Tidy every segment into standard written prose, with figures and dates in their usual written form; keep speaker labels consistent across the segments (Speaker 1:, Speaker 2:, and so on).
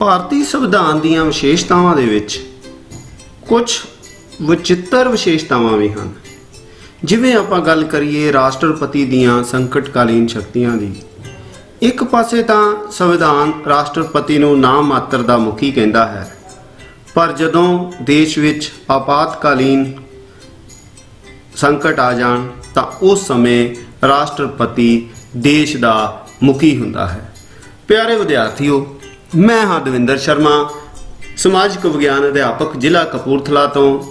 Speaker 1: ਭਾਰਤੀ ਸੰਵਿਧਾਨ ਦੀਆਂ ਵਿਸ਼ੇਸ਼ਤਾਵਾਂ ਦੇ ਵਿੱਚ ਕੁਝ ਵਿਚਿੱਤਰ ਵਿਸ਼ੇਸ਼ਤਾਵਾਂ ਵੀ ਹਨ। ਜਿਵੇਂ ਆਪਾਂ ਗੱਲ ਕਰੀਏ ਰਾਸ਼ਟਰਪਤੀ ਦੀਆਂ ਸੰਕਟਕਾਲੀਨ ਸ਼ਕਤੀਆਂ ਦੀ, ਇੱਕ ਪਾਸੇ ਤਾਂ ਸੰਵਿਧਾਨ ਰਾਸ਼ਟਰਪਤੀ ਨੂੰ ਨਾਮ ਮਾਤਰ ਦਾ ਮੁਖੀ ਕਹਿੰਦਾ ਹੈ, ਪਰ ਜਦੋਂ ਦੇਸ਼ ਵਿੱਚ ਆਪਾਤਕਾਲੀਨ ਸੰਕਟ ਆ ਜਾਣ ਤਾਂ ਉਸ ਸਮੇਂ ਰਾਸ਼ਟਰਪਤੀ ਦੇਸ਼ ਦਾ ਮੁਖੀ ਹੁੰਦਾ ਹੈ। ਪਿਆਰੇ ਵਿਦਿਆਰਥੀਓ, ਮੈਂ ਹਾਂ ਦਵਿੰਦਰ ਸ਼ਰਮਾ, ਸਮਾਜਿਕ ਵਿਗਿਆਨ ਅਧਿਆਪਕ ਜ਼ਿਲ੍ਹਾ ਕਪੂਰਥਲਾ ਤੋਂ,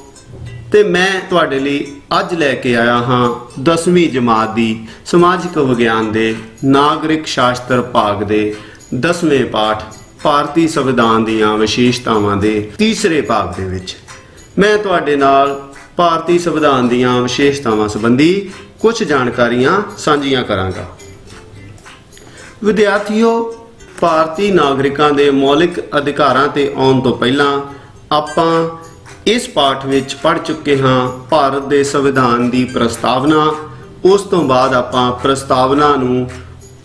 Speaker 1: ਤੇ ਮੈਂ ਤੁਹਾਡੇ ਲਈ ਅੱਜ ਲੈ ਕੇ ਆਇਆ ਹਾਂ 10ਵੀਂ ਜਮਾਤ ਦੀ ਸਮਾਜਿਕ ਵਿਗਿਆਨ ਦੇ ਨਾਗਰਿਕ ਸ਼ਾਸਤਰ ਭਾਗ ਦੇ 10ਵੇਂ ਪਾਠ ਭਾਰਤੀ ਸੰਵਿਧਾਨ ਦੀਆਂ ਵਿਸ਼ੇਸ਼ਤਾਵਾਂ ਦੇ ਤੀਸਰੇ ਭਾਗ ਦੇ ਵਿੱਚ ਮੈਂ ਤੁਹਾਡੇ ਨਾਲ ਭਾਰਤੀ ਸੰਵਿਧਾਨ ਦੀਆਂ ਵਿਸ਼ੇਸ਼ਤਾਵਾਂ ਸੰਬੰਧੀ ਕੁਝ ਜਾਣਕਾਰੀਆਂ ਸਾਂਝੀਆਂ ਕਰਾਂਗਾ। ਵਿਦਿਆਰਥੀਓ, ਭਾਰਤੀ ਨਾਗਰਿਕਾਂ ਦੇ ਮੌਲਿਕ ਅਧਿਕਾਰਾਂ ਤੇ ਆਉਣ ਤੋਂ ਪਹਿਲਾਂ ਆਪਾਂ ਇਸ ਪਾਠ ਵਿੱਚ ਪੜ੍ਹ ਚੁੱਕੇ ਹਾਂ ਭਾਰਤ ਦੇ ਸੰਵਿਧਾਨ ਦੀ ਪ੍ਰਸਤਾਵਨਾ। ਉਸ ਤੋਂ ਬਾਅਦ ਆਪਾਂ ਪ੍ਰਸਤਾਵਨਾ ਨੂੰ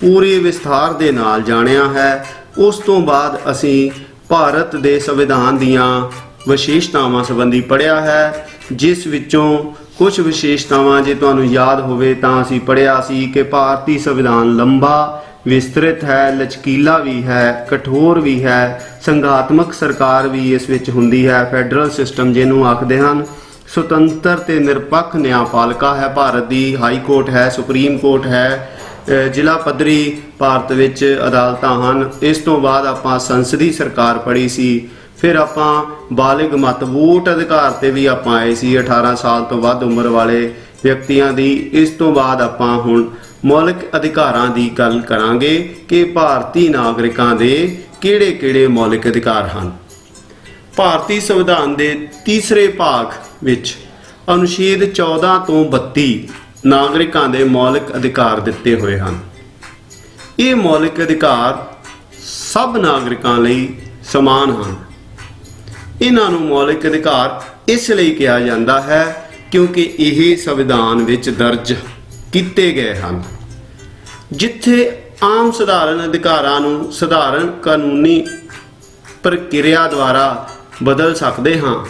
Speaker 1: ਪੂਰੇ ਵਿਸਥਾਰ ਦੇ ਨਾਲ ਜਾਣਿਆ ਹੈ। ਉਸ ਤੋਂ ਬਾਅਦ ਅਸੀਂ ਭਾਰਤ ਦੇ ਸੰਵਿਧਾਨ ਦੀਆਂ ਵਿਸ਼ੇਸ਼ਤਾਵਾਂ ਸੰਬੰਧੀ ਪੜ੍ਹਿਆ ਹੈ, ਜਿਸ ਵਿੱਚੋਂ ਕੁਝ ਵਿਸ਼ੇਸ਼ਤਾਵਾਂ ਜੇ ਤੁਹਾਨੂੰ ਯਾਦ ਹੋਵੇ ਤਾਂ ਅਸੀਂ ਪੜ੍ਹਿਆ ਸੀ ਕਿ ਭਾਰਤੀ ਸੰਵਿਧਾਨ ਲੰਬਾ, ਵਿਸਤ੍ਰਿਤ ਹੈ, ਲਚਕੀਲਾ ਵੀ ਹੈ, ਕਠੋਰ ਵੀ ਹੈ, ਸੰਘਾਤਮਕ ਸਰਕਾਰ ਵੀ ਇਸ ਵਿੱਚ ਹੁੰਦੀ ਹੈ, ਫੈਡਰਲ ਸਿਸਟਮ ਜਿਹਨੂੰ ਆਖਦੇ ਹਨ, ਸੁਤੰਤਰ ਤੇ ਨਿਰਪੱਖ ਨਿਆਂਪਾਲਿਕਾ ਹੈ ਭਾਰਤ ਦੀ, ਹਾਈ ਕੋਰਟ ਹੈ, ਸੁਪਰੀਮ ਕੋਰਟ ਹੈ, ਜ਼ਿਲ੍ਹਾ ਪੱਧਰੀ ਭਾਰਤ ਵਿੱਚ ਅਦਾਲਤਾਂ ਹਨ। ਇਸ ਤੋਂ ਬਾਅਦ ਆਪਾਂ ਸੰਸਦੀ ਸਰਕਾਰ ਪੜ੍ਹੀ ਸੀ। ਫਿਰ ਆਪਾਂ ਬਾਲਿਗ ਮਤ ਵੋਟ ਅਧਿਕਾਰ ਤੇ ਵੀ ਆਪਾਂ ਆਏ ਸੀ, 18 ਸਾਲ ਤੋਂ ਵੱਧ ਉਮਰ ਵਾਲੇ ਵਿਅਕਤੀਆਂ ਦੀ। ਇਸ ਤੋਂ ਬਾਅਦ ਆਪਾਂ ਹੁਣ ਮੌਲਿਕ ਅਧਿਕਾਰਾਂ ਦੀ ਗੱਲ ਕਰਾਂਗੇ ਕਿ ਭਾਰਤੀ ਨਾਗਰਿਕਾਂ ਦੇ ਕਿਹੜੇ-ਕਿਹੜੇ ਮੌਲਿਕ ਅਧਿਕਾਰ ਹਨ। ਭਾਰਤੀ ਸੰਵਿਧਾਨ ਦੇ ਤੀਸਰੇ ਭਾਗ ਵਿੱਚ ਅਨੁਛੇਦ 14 ਤੋਂ 32 ਨਾਗਰਿਕਾਂ ਦੇ ਮੌਲਿਕ ਅਧਿਕਾਰ ਦਿੱਤੇ ਹੋਏ ਹਨ। ਇਹ ਮੌਲਿਕ ਅਧਿਕਾਰ ਸਭ ਨਾਗਰਿਕਾਂ ਲਈ ਸਮਾਨ ਹਨ। ਇਹਨਾਂ ਨੂੰ ਮੌਲਿਕ ਅਧਿਕਾਰ ਇਸ ਲਈ ਕਿਹਾ ਜਾਂਦਾ ਹੈ ਕਿਉਂਕਿ ਇਹ ਸੰਵਿਧਾਨ ਵਿੱਚ ਦਰਜ ਕੀਤੇ ਗਏ ਹਨ। ਜਿੱਥੇ ਆਮ ਸਧਾਰਨ ਅਧਿਕਾਰਾਂ ਨੂੰ ਸਧਾਰਨ ਕਾਨੂੰਨੀ ਪ੍ਰਕਿਰਿਆ ਦੁਆਰਾ ਬਦਲ ਸਕਦੇ ਹਾਂ,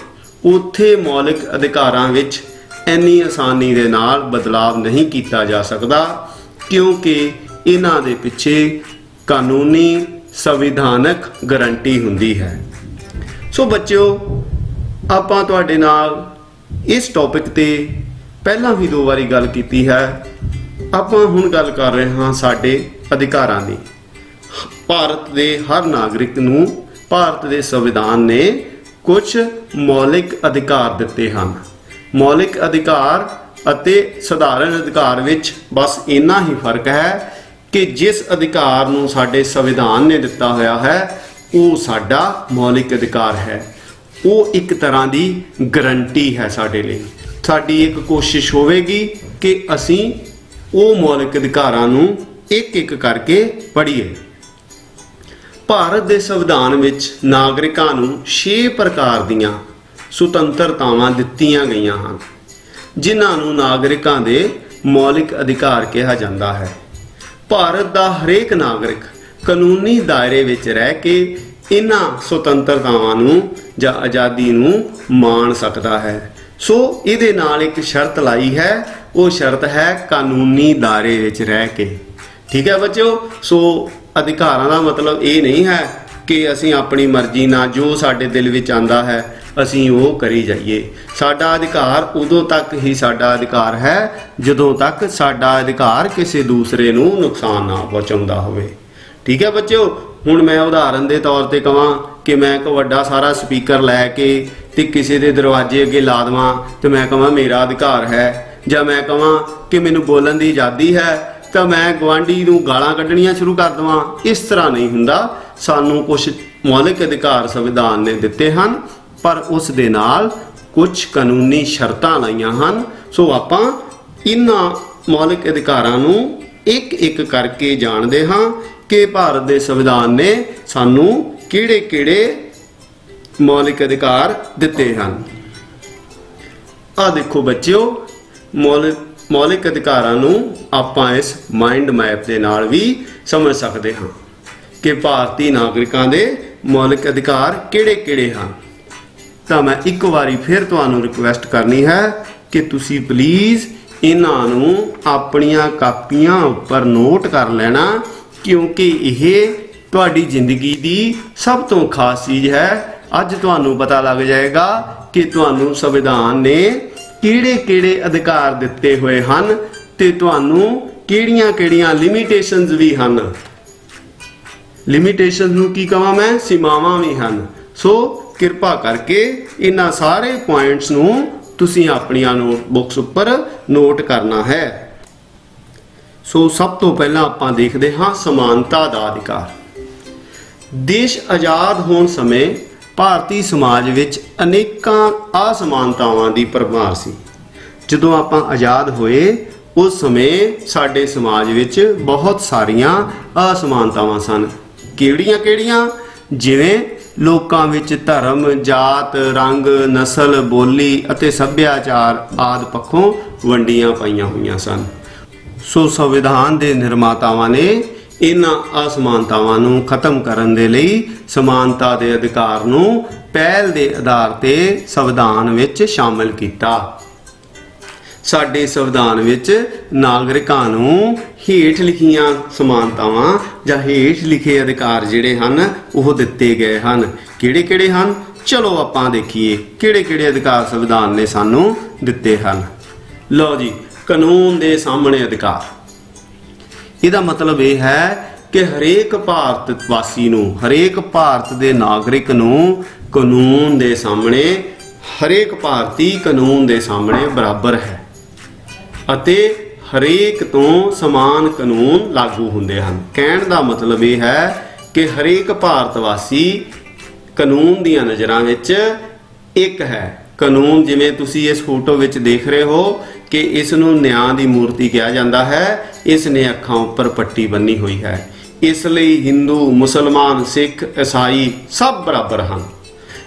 Speaker 1: ਉੱਥੇ ਮੌਲਿਕ ਅਧਿਕਾਰਾਂ ਵਿੱਚ ਇੰਨੀ ਆਸਾਨੀ ਦੇ ਨਾਲ ਬਦਲਾਵ ਨਹੀਂ ਕੀਤਾ ਜਾ ਸਕਦਾ, ਕਿਉਂਕਿ ਇਹਨਾਂ ਦੇ ਪਿੱਛੇ ਕਾਨੂੰਨੀ ਸੰਵਿਧਾਨਕ ਗਾਰੰਟੀ ਹੁੰਦੀ ਹੈ। ਸੋ ਬੱਚਿਓ, ਆਪਾਂ ਤੁਹਾਡੇ ਨਾਲ ਇਸ ਟੌਪਿਕ ਤੇ ਪਹਿਲਾਂ ਵੀ 2 ਵਾਰੀ ਗੱਲ ਕੀਤੀ ਹੈ। ਆਪਾਂ ਹੁਣ ਗੱਲ ਕਰ ਰਹੇ ਹਾਂ ਸਾਡੇ ਅਧਿਕਾਰਾਂ ਦੀ। ਭਾਰਤ ਦੇ ਹਰ ਨਾਗਰਿਕ ਨੂੰ ਭਾਰਤ ਦੇ ਸੰਵਿਧਾਨ ਨੇ ਕੁਝ ਮੌਲਿਕ ਅਧਿਕਾਰ ਦਿੱਤੇ ਹਨ। ਮੌਲਿਕ ਅਧਿਕਾਰ ਅਤੇ ਸਧਾਰਨ ਅਧਿਕਾਰ ਵਿੱਚ ਬਸ ਇੰਨਾ ਹੀ ਫਰਕ ਹੈ ਕਿ ਜਿਸ ਅਧਿਕਾਰ ਨੂੰ ਸਾਡੇ ਸੰਵਿਧਾਨ ਨੇ ਦਿੱਤਾ ਹੋਇਆ ਹੈ ਉਹ ਸਾਡਾ ਮੌਲਿਕ ਅਧਿਕਾਰ ਹੈ। ਉਹ ਇੱਕ ਤਰ੍ਹਾਂ ਦੀ ਗਾਰੰਟੀ ਹੈ ਸਾਡੇ ਲਈ। ਸਾਡੀ ਇੱਕ ਕੋਸ਼ਿਸ਼ ਹੋਵੇਗੀ ਕਿ ਅਸੀਂ ਉਹ ਮੌਲਿਕ ਅਧਿਕਾਰਾਂ ਨੂੰ ਇੱਕ-ਇੱਕ ਕਰਕੇ ਪੜ੍ਹੀਏ। ਭਾਰਤ ਦੇ ਸੰਵਿਧਾਨ ਵਿੱਚ ਨਾਗਰਿਕਾਂ ਨੂੰ 6 ਪ੍ਰਕਾਰ ਦੀਆਂ ਸੁਤੰਤਰਤਾਵਾਂ ਦਿੱਤੀਆਂ ਗਈਆਂ ਹਨ, ਜਿਨ੍ਹਾਂ ਨੂੰ ਨਾਗਰਿਕਾਂ ਦੇ ਮੌਲਿਕ ਅਧਿਕਾਰ ਕਿਹਾ ਜਾਂਦਾ ਹੈ। ਭਾਰਤ ਦਾ ਹਰੇਕ ਨਾਗਰਿਕ ਕਾਨੂੰਨੀ ਦਾਇਰੇ ਵਿੱਚ ਰਹਿ ਕੇ ਇਹਨਾਂ ਸੁਤੰਤਰਤਾਵਾਂ ਨੂੰ ਜਾਂ ਆਜ਼ਾਦੀ ਨੂੰ ਮਾਣ ਸਕਦਾ ਹੈ। ਸੋ ਇਹਦੇ ਨਾਲ ਇੱਕ ਸ਼ਰਤ ਲਾਈ ਹੈ, ਉਹ ਸ਼ਰਤ ਹੈ ਕਾਨੂੰਨੀ ਦਾਇਰੇ ਵਿੱਚ ਰਹਿ ਕੇ। ਠੀਕ ਹੈ ਬੱਚਿਓ। ਸੋ ਅਧਿਕਾਰਾਂ ਦਾ ਮਤਲਬ ਇਹ ਨਹੀਂ ਹੈ ਕਿ ਅਸੀਂ ਆਪਣੀ ਮਰਜ਼ੀ ਨਾਲ ਜੋ ਸਾਡੇ ਦਿਲ ਵਿੱਚ ਆਉਂਦਾ ਹੈ ਅਸੀਂ ਉਹ ਕਰੀ ਜਾਈਏ। ਸਾਡਾ ਅਧਿਕਾਰ ਉਦੋਂ ਤੱਕ ਹੀ ਸਾਡਾ ਅਧਿਕਾਰ ਹੈ ਜਦੋਂ ਤੱਕ ਸਾਡਾ ਅਧਿਕਾਰ ਕਿਸੇ ਦੂਸਰੇ ਨੂੰ ਨੁਕਸਾਨ ਨਾ ਪਹੁੰਚਾਉਂਦਾ ਹੋਵੇ। ਠੀਕ ਹੈ ਬੱਚਿਓ। ਹੁਣ ਮੈਂ ਉਦਾਹਰਨ ਦੇ ਤੌਰ ਤੇ ਕਹਾਂ ਕਿ ਮੈਂ ਇੱਕ ਵੱਡਾ ਸਾਰਾ ਸਪੀਕਰ ਲੈ ਕੇ ਤੇ ਕਿਸੇ ਦੇ ਦਰਵਾਜ਼ੇ ਅੱਗੇ ਲਾ ਦੇਵਾਂ ਤੇ ਮੈਂ ਕਹਾਂ ਮੇਰਾ ਅਧਿਕਾਰ ਹੈ, ਜਾਂ ਮੈਂ ਕਹਾਂ ਕਿ ਮੈਨੂੰ ਬੋਲਣ ਦੀ ਆਜ਼ਾਦੀ ਹੈ ਤਾਂ ਮੈਂ ਗੁਆਂਢੀ ਨੂੰ ਗਾਲਾਂ ਕੱਢਣੀਆਂ ਸ਼ੁਰੂ ਕਰ ਦੇਵਾਂ। ਇਸ ਤਰ੍ਹਾਂ ਨਹੀਂ ਹੁੰਦਾ। ਸਾਨੂੰ ਕੁਝ ਮੌਲਿਕ ਅਧਿਕਾਰ ਸੰਵਿਧਾਨ ਨੇ ਦਿੱਤੇ ਹਨ, ਪਰ ਉਸ ਦੇ ਨਾਲ ਕੁਝ ਕਾਨੂੰਨੀ ਸ਼ਰਤਾਂ ਲਾਈਆਂ ਹਨ। ਸੋ ਆਪਾਂ ਇਹਨਾਂ ਮੌਲਿਕ ਅਧਿਕਾਰਾਂ ਨੂੰ ਇੱਕ-ਇੱਕ ਕਰਕੇ ਜਾਣਦੇ ਹਾਂ ਕਿ ਭਾਰਤ ਦੇ ਸੰਵਿਧਾਨ ਨੇ ਸਾਨੂੰ ਕਿਹੜੇ-ਕਿਹੜੇ ਮੌਲਿਕ ਅਧਿਕਾਰ ਦਿੱਤੇ ਹਨ। ਆਹ ਦੇਖੋ ਬੱਚਿਓ, ਮੌਲਿਕ ਅਧਿਕਾਰਾਂ ਨੂੰ ਆਪਾਂ ਇਸ ਮਾਈਂਡ ਮੈਪ ਦੇ ਨਾਲ ਵੀ ਸਮਝ ਸਕਦੇ ਹਾਂ ਕਿ ਭਾਰਤੀ ਨਾਗਰਿਕਾਂ ਦੇ ਮੌਲਿਕ ਅਧਿਕਾਰ ਕਿਹੜੇ-ਕਿਹੜੇ ਹਨ। ਤਾਂ ਮੈਂ ਇੱਕ ਵਾਰੀ ਫਿਰ ਤੁਹਾਨੂੰ ਰਿਕੁਐਸਟ ਕਰਨੀ ਹੈ ਕਿ ਤੁਸੀਂ ਪਲੀਜ਼ ਇਹਨਾਂ ਨੂੰ ਆਪਣੀਆਂ ਕਾਪੀਆਂ ਉੱਪਰ ਨੋਟ ਕਰ ਲੈਣਾ, ਕਿਉਂਕਿ ਇਹ ਤੁਹਾਡੀ ਜ਼ਿੰਦਗੀ ਦੀ ਸਭ ਤੋਂ ਖਾਸ ਚੀਜ਼ ਹੈ। ਅੱਜ ਤੁਹਾਨੂੰ ਪਤਾ ਲੱਗ ਜਾਏਗਾ ਕਿ ਤੁਹਾਨੂੰ ਸੰਵਿਧਾਨ ਨੇ ਕਿਹੜੇ-ਕਿਹੜੇ ਅਧਿਕਾਰ ਦਿੱਤੇ ਹੋਏ ਹਨ ਤੇ ਤੁਹਾਨੂੰ ਕਿਹੜੀਆਂ-ਕਿਹੜੀਆਂ ਲਿਮਿਟੇਸ਼ਨਸ ਵੀ ਹਨ। ਲਿਮਿਟੇਸ਼ਨ ਨੂੰ ਕੀ ਕਹਾਂ ਮੈਂ, ਸੀਮਾਵਾਂ ਵੀ ਹਨ। ਸੋ ਕਿਰਪਾ ਕਰਕੇ ਇਹਨਾਂ ਸਾਰੇ ਪੁਆਇੰਟਸ ਨੂੰ ਤੁਸੀਂ ਆਪਣੀਆਂ ਨੋਟਬੁੱਕਸ ਉੱਪਰ ਨੋਟ ਕਰਨਾ ਹੈ। ਸੋ ਸਭ ਤੋਂ ਪਹਿਲਾਂ ਆਪਾਂ ਦੇਖਦੇ ਹਾਂ ਸਮਾਨਤਾ ਦਾ ਅਧਿਕਾਰ। ਦੇਸ਼ ਆਜ਼ਾਦ ਹੋਣ ਸਮੇਂ ਭਾਰਤੀ ਸਮਾਜ ਵਿੱਚ ਅਨੇਕਾਂ ਅਸਮਾਨਤਾਵਾਂ ਦੀ ਭਰਮਾਰ ਸੀ। ਜਦੋਂ ਆਪਾਂ ਆਜ਼ਾਦ ਹੋਏ ਉਸ ਸਮੇਂ ਸਾਡੇ ਸਮਾਜ ਵਿੱਚ ਬਹੁਤ ਸਾਰੀਆਂ ਅਸਮਾਨਤਾਵਾਂ ਸਨ। ਕਿਹੜੀਆਂ-ਕਿਹੜੀਆਂ? ਜਿਵੇਂ ਲੋਕਾਂ ਵਿੱਚ ਧਰਮ, ਜਾਤ, ਰੰਗ, ਨਸਲ, ਬੋਲੀ ਅਤੇ ਸੱਭਿਆਚਾਰ ਆਦਿ ਪੱਖੋਂ ਵੰਡੀਆਂ ਪਾਈਆਂ ਹੋਈਆਂ ਸਨ। ਸੋ ਸੰਵਿਧਾਨ ਦੇ ਨਿਰਮਾਤਾਵਾਂ ਨੇ ਇਹਨਾਂ ਅਸਮਾਨਤਾਵਾਂ ਨੂੰ ਖਤਮ ਕਰਨ ਦੇ ਲਈ ਸਮਾਨਤਾ ਦੇ ਅਧਿਕਾਰ ਨੂੰ ਪਹਿਲ ਦੇ ਆਧਾਰ ਤੇ ਸੰਵਿਧਾਨ ਵਿੱਚ ਸ਼ਾਮਲ ਕੀਤਾ। ਸਾਡੇ ਸੰਵਿਧਾਨ ਵਿੱਚ ਨਾਗਰਿਕਾਂ ਨੂੰ ਹੇਠ ਲਿਖੀਆਂ ਸਮਾਨਤਾਵਾਂ ਜਾਂ ਹੇਠ ਲਿਖੇ ਅਧਿਕਾਰ ਜਿਹੜੇ ਹਨ ਉਹ ਦਿੱਤੇ ਗਏ ਹਨ। ਕਿਹੜੇ-ਕਿਹੜੇ ਹਨ? ਚਲੋ ਆਪਾਂ ਦੇਖੀਏ ਕਿਹੜੇ-ਕਿਹੜੇ ਅਧਿਕਾਰ ਸੰਵਿਧਾਨ ਨੇ ਸਾਨੂੰ ਦਿੱਤੇ ਹਨ। ਲਓ ਜੀ, ਕਾਨੂੰਨ ਦੇ ਸਾਹਮਣੇ ਅਧਿਕਾਰ। ਇਹਦਾ ਮਤਲਬ ਇਹ ਹੈ ਕਿ ਹਰੇਕ ਭਾਰਤ ਵਾਸੀ ਨੂੰ, ਹਰੇਕ ਭਾਰਤ ਦੇ ਨਾਗਰਿਕ ਨੂੰ ਕਾਨੂੰਨ ਦੇ ਸਾਹਮਣੇ, ਹਰੇਕ ਭਾਰਤੀ ਕਾਨੂੰਨ ਦੇ ਸਾਹਮਣੇ ਬਰਾਬਰ ਹੈ ਅਤੇ ਹਰੇਕ ਤੋਂ ਸਮਾਨ ਕਾਨੂੰਨ ਲਾਗੂ ਹੁੰਦੇ ਹਨ। ਕਹਿਣ ਦਾ ਮਤਲਬ ਇਹ ਹੈ ਕਿ ਹਰੇਕ ਭਾਰਤ ਵਾਸੀ ਕਾਨੂੰਨ ਦੀਆਂ ਨਜ਼ਰਾਂ ਵਿੱਚ ਇੱਕ ਹੈ। ਕਾਨੂੰਨ, ਜਿਵੇਂ ਤੁਸੀਂ ਇਸ ਫੋਟੋ ਵਿੱਚ ਦੇਖ ਰਹੇ ਹੋ ਕਿ ਇਸ ਨੂੰ ਨਿਆਂ ਦੀ ਮੂਰਤੀ ਕਿਹਾ ਜਾਂਦਾ ਹੈ। ਇਸ ਨੇ ਅੱਖਾਂ ਉੱਪਰ ਪੱਟੀ ਬੰਨੀ ਹੋਈ ਹੈ। ਇਸ ਲਈ ਹਿੰਦੂ, ਮੁਸਲਮਾਨ, ਸਿੱਖ, ਈਸਾਈ ਸਭ ਬਰਾਬਰ ਹਨ।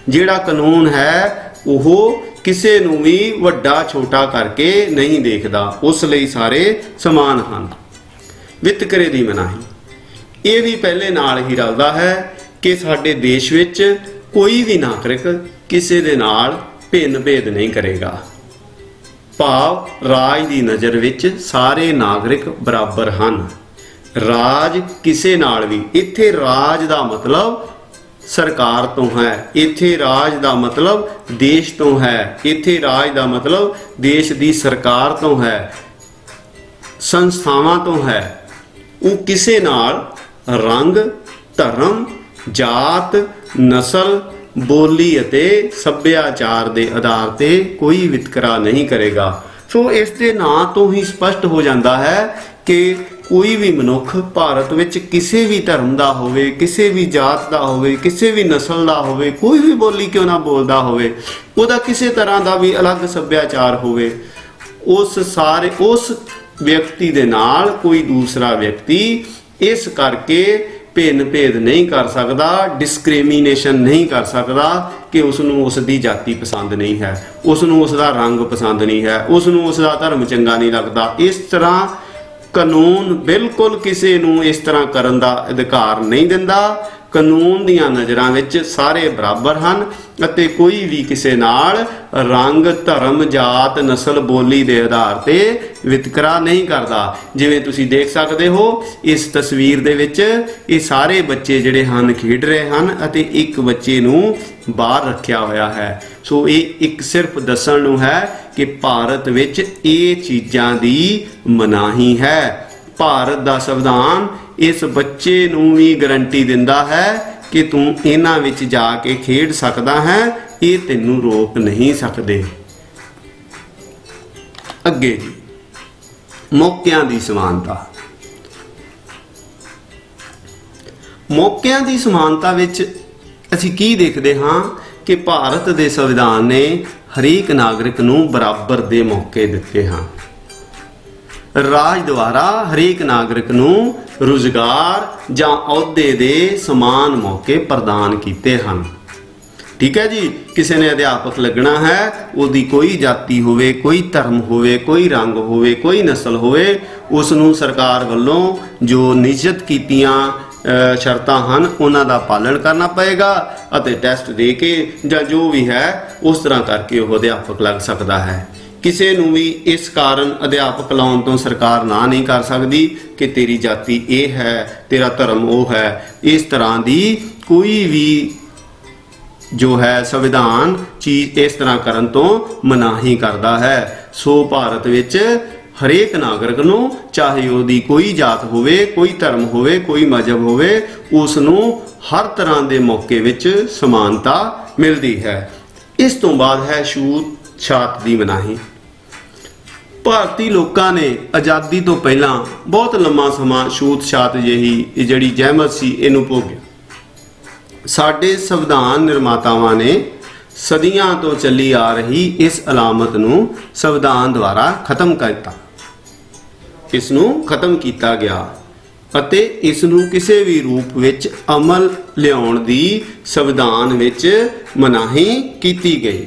Speaker 1: ਜਿਹੜਾ ਕਾਨੂੰਨ ਹੈ ਉਹ ਕਿਸੇ ਨੂੰ ਵੀ ਵੱਡਾ ਛੋਟਾ ਕਰਕੇ ਨਹੀਂ ਦੇਖਦਾ, ਉਸ ਲਈ ਸਾਰੇ ਸਮਾਨ ਹਨ। ਵਿਤਕਰੇ ਦੀ ਮਨਾਹੀ, ਇਹ ਵੀ ਪਹਿਲੇ ਨਾਲ ਹੀ ਰਲਦਾ ਹੈ ਕਿ ਸਾਡੇ ਦੇਸ਼ ਵਿੱਚ ਕੋਈ ਵੀ ਨਾਗਰਿਕ ਕਿਸੇ ਦੇ ਨਾਲ ਭਿੰਨ ਭੇਦ ਨਹੀਂ ਕਰੇਗਾ। ਭਾਵ ਰਾਜ ਦੀ ਨਜ਼ਰ ਵਿੱਚ ਸਾਰੇ ਨਾਗਰਿਕ ਬਰਾਬਰ ਹਨ। ਰਾਜ ਕਿਸੇ ਨਾਲ ਵੀ, ਇੱਥੇ ਰਾਜ ਦਾ ਮਤਲਬ ਸਰਕਾਰ ਤੋਂ ਹੈ, ਇੱਥੇ ਰਾਜ ਦਾ ਮਤਲਬ ਦੇਸ਼ ਤੋਂ ਹੈ, ਇੱਥੇ ਰਾਜ ਦਾ ਮਤਲਬ ਦੇਸ਼ ਦੀ ਸਰਕਾਰ ਤੋਂ ਹੈ, ਸੰਸਥਾਵਾਂ ਤੋਂ ਹੈ। ਉਹ ਕਿਸੇ ਨਾਲ ਰੰਗ, ਧਰਮ, ਜਾਤ, ਨਸਲ, ਬੋਲੀ ਅਤੇ ਸੱਭਿਆਚਾਰ ਦੇ ਆਧਾਰ ਤੇ ਕੋਈ ਵਿਤਕਰਾ ਨਹੀਂ ਕਰੇਗਾ। ਸੋ ਇਸ ਦੇ ਨਾਂ ਤੋਂ ਹੀ ਸਪਸ਼ਟ ਹੋ ਜਾਂਦਾ ਹੈ ਕਿ ਕੋਈ ਵੀ ਮਨੁੱਖ ਭਾਰਤ ਵਿੱਚ ਕਿਸੇ ਵੀ ਧਰਮ ਦਾ ਹੋਵੇ, ਕਿਸੇ ਵੀ ਜਾਤ ਦਾ ਹੋਵੇ, ਕਿਸੇ ਵੀ ਨਸਲ ਦਾ ਹੋਵੇ, ਕੋਈ ਵੀ ਬੋਲੀ ਕਿਉਂ ਨਾ ਬੋਲਦਾ ਹੋਵੇ, ਉਹਦਾ ਕਿਸੇ ਤਰ੍ਹਾਂ ਦਾ ਵੀ ਅਲੱਗ ਸੱਭਿਆਚਾਰ ਹੋਵੇ, ਉਸ ਵਿਅਕਤੀ ਦੇ ਨਾਲ ਕੋਈ ਦੂਸਰਾ ਵਿਅਕਤੀ ਇਸ ਕਰਕੇ ਭਿੰਨ ਭੇਦ ਨਹੀਂ ਕਰ ਸਕਦਾ, ਡਿਸਕ੍ਰਿਮੀਨੇਸ਼ਨ ਨਹੀਂ ਕਰ ਸਕਦਾ ਕਿ ਉਸ ਨੂੰ ਉਸ ਦੀ ਜਾਤੀ ਪਸੰਦ ਨਹੀਂ ਹੈ, ਉਸ ਨੂੰ ਉਸ ਦਾ ਰੰਗ ਪਸੰਦ ਨਹੀਂ ਹੈ, ਉਸ ਨੂੰ ਉਸ ਦਾ ਧਰਮ ਚੰਗਾ ਨਹੀਂ ਲੱਗਦਾ। ਇਸ ਤਰ੍ਹਾਂ ਕਾਨੂੰਨ ਬਿਲਕੁਲ ਕਿਸੇ ਨੂੰ ਇਸ ਤਰ੍ਹਾਂ ਕਰਨ ਦਾ ਅਧਿਕਾਰ ਨਹੀਂ ਦਿੰਦਾ। ਕਾਨੂੰਨ ਦੀਆਂ ਨਜ਼ਰਾਂ ਵਿੱਚ ਸਾਰੇ ਬਰਾਬਰ ਹਨ ਅਤੇ ਕੋਈ ਵੀ ਕਿਸੇ ਨਾਲ ਰੰਗ, ਧਰਮ, ਜਾਤ, ਨਸਲ, ਬੋਲੀ ਦੇ ਆਧਾਰ ਤੇ ਵਿਤਕਰਾ ਨਹੀਂ ਕਰਦਾ। ਜਿਵੇਂ ਤੁਸੀਂ ਦੇਖ ਸਕਦੇ ਹੋ ਇਸ ਤਸਵੀਰ ਦੇ ਵਿੱਚ ਇਹ ਸਾਰੇ ਬੱਚੇ ਜਿਹੜੇ ਹਨ ਖੇਡ ਰਹੇ ਹਨ ਅਤੇ ਇੱਕ ਬੱਚੇ ਨੂੰ ਬਾਹਰ ਰੱਖਿਆ ਹੋਇਆ ਹੈ। ਸੋ ਇਹ ਇੱਕ ਸਿਰਫ ਦੱਸਣ ਨੂੰ ਹੈ ਕਿ ਭਾਰਤ ਵਿੱਚ ਇਹ ਚੀਜ਼ਾਂ ਦੀ ਮਨਾਹੀ ਹੈ। ਭਾਰਤ ਦਾ ਸੰਵਿਧਾਨ ਇਸ ਬੱਚੇ ਨੂੰ ਵੀ ਗਾਰੰਟੀ ਦਿੰਦਾ ਹੈ ਕਿ ਤੂੰ ਇਹਨਾਂ ਵਿੱਚ ਜਾ ਕੇ ਖੇਡ ਸਕਦਾ ਹੈ, ਇਹ ਤੈਨੂੰ ਰੋਕ ਨਹੀਂ ਸਕਦੇ। ਅੱਗੇ ਜੀ, ਮੌਕਿਆਂ ਦੀ ਸਮਾਨਤਾ। ਮੌਕਿਆਂ ਦੀ ਸਮਾਨਤਾ ਵਿੱਚ ਅਸੀਂ ਕੀ ਦੇਖਦੇ ਹਾਂ ਕਿ ਭਾਰਤ ਦੇ ਸੰਵਿਧਾਨ ਨੇ ਹਰੇਕ ਨਾਗਰਿਕ ਨੂੰ ਬਰਾਬਰ ਦੇ ਮੌਕੇ ਦਿੱਤੇ ਹਨ। ਰਾਜ ਦੁਆਰਾ ਹਰੇਕ ਨਾਗਰਿਕ ਨੂੰ ਰੁਜ਼ਗਾਰ ਜਾਂ ਅਹੁਦੇ ਦੇ ਸਮਾਨ ਮੌਕੇ ਪ੍ਰਦਾਨ ਕੀਤੇ ਹਨ। ਠੀਕ ਹੈ ਜੀ, ਕਿਸੇ ਨੇ ਅਧਿਆਪਕ ਲੱਗਣਾ ਹੈ, ਉਹਦੀ ਕੋਈ ਜਾਤੀ ਹੋਵੇ, ਕੋਈ ਧਰਮ ਹੋਵੇ, ਕੋਈ ਰੰਗ ਹੋਵੇ, ਕੋਈ ਨਸਲ ਹੋਵੇ, ਉਸ ਨੂੰ ਸਰਕਾਰ ਵੱਲੋਂ ਜੋ ਨਿਸ਼ਚਿਤ ਕੀਤੀਆਂ ਸ਼ਰਤਾਂ ਹਨ ਉਹਨਾਂ ਦਾ ਪਾਲਣ ਕਰਨਾ ਪਏਗਾ ਅਤੇ ਟੈਸਟ ਦੇ ਕੇ ਜਾਂ ਜੋ ਵੀ ਹੈ ਉਸ ਤਰ੍ਹਾਂ ਕਰਕੇ ਉਹ ਅਧਿਆਪਕ ਲੱਗ ਸਕਦਾ ਹੈ। ਕਿਸੇ ਨੂੰ ਵੀ ਇਸ ਕਾਰਨ ਅਧਿਆਪਕ ਲਾਉਣ ਤੋਂ ਸਰਕਾਰ ਨਾ ਨਹੀਂ ਕਰ ਸਕਦੀ ਕਿ ਤੇਰੀ ਜਾਤੀ ਇਹ ਹੈ, ਤੇਰਾ ਧਰਮ ਉਹ ਹੈ। ਇਸ ਤਰ੍ਹਾਂ ਦੀ ਕੋਈ ਵੀ ਜੋ ਹੈ ਸੰਵਿਧਾਨ ਚੀਜ਼ ਇਸ ਤਰ੍ਹਾਂ ਕਰਨ ਤੋਂ ਮਨਾਹੀ ਕਰਦਾ ਹੈ। ਸੋ ਭਾਰਤ ਵਿੱਚ ਹਰੇਕ ਨਾਗਰਿਕ ਨੂੰ, ਚਾਹੇ ਉਹਦੀ ਕੋਈ ਜਾਤ ਹੋਵੇ, ਕੋਈ ਧਰਮ ਹੋਵੇ, ਕੋਈ ਮਜ਼ਹਬ ਹੋਵੇ, ਉਸ ਨੂੰ ਹਰ ਤਰ੍ਹਾਂ ਦੇ ਮੌਕੇ ਵਿੱਚ ਸਮਾਨਤਾ ਮਿਲਦੀ ਹੈ। ਇਸ ਤੋਂ ਬਾਅਦ ਹੈ ਛੂਤ ਛਾਤ ਦੀ ਮਨਾਹੀ। ਭਾਰਤੀ ਲੋਕਾਂ ਨੇ ਆਜ਼ਾਦੀ ਤੋਂ ਪਹਿਲਾਂ ਬਹੁਤ ਲੰਮਾ ਸਮਾਂ ਛੂਤ ਛਾਤ ਜਿਹੀ ਜਿਹੜੀ ਜ਼ਹਿਮਤ ਸੀ ਇਹਨੂੰ ਭੋਗਿਆ। ਸਾਡੇ ਸੰਵਿਧਾਨ ਨਿਰਮਾਤਾਵਾਂ ਨੇ ਸਦੀਆਂ ਤੋਂ ਚੱਲੀ ਆ ਰਹੀ ਇਸ ਅਲਾਮਤ ਨੂੰ ਸੰਵਿਧਾਨ ਦੁਆਰਾ ਖਤਮ ਕੀਤਾ। ਇਸ ਨੂੰ ਖਤਮ ਕੀਤਾ ਗਿਆ ਅਤੇ ਇਸ ਨੂੰ ਕਿਸੇ ਵੀ ਰੂਪ ਵਿੱਚ ਅਮਲ ਲਿਆਉਣ ਦੀ ਸੰਵਿਧਾਨ ਵਿੱਚ ਮਨਾਹੀ ਕੀਤੀ ਗਈ।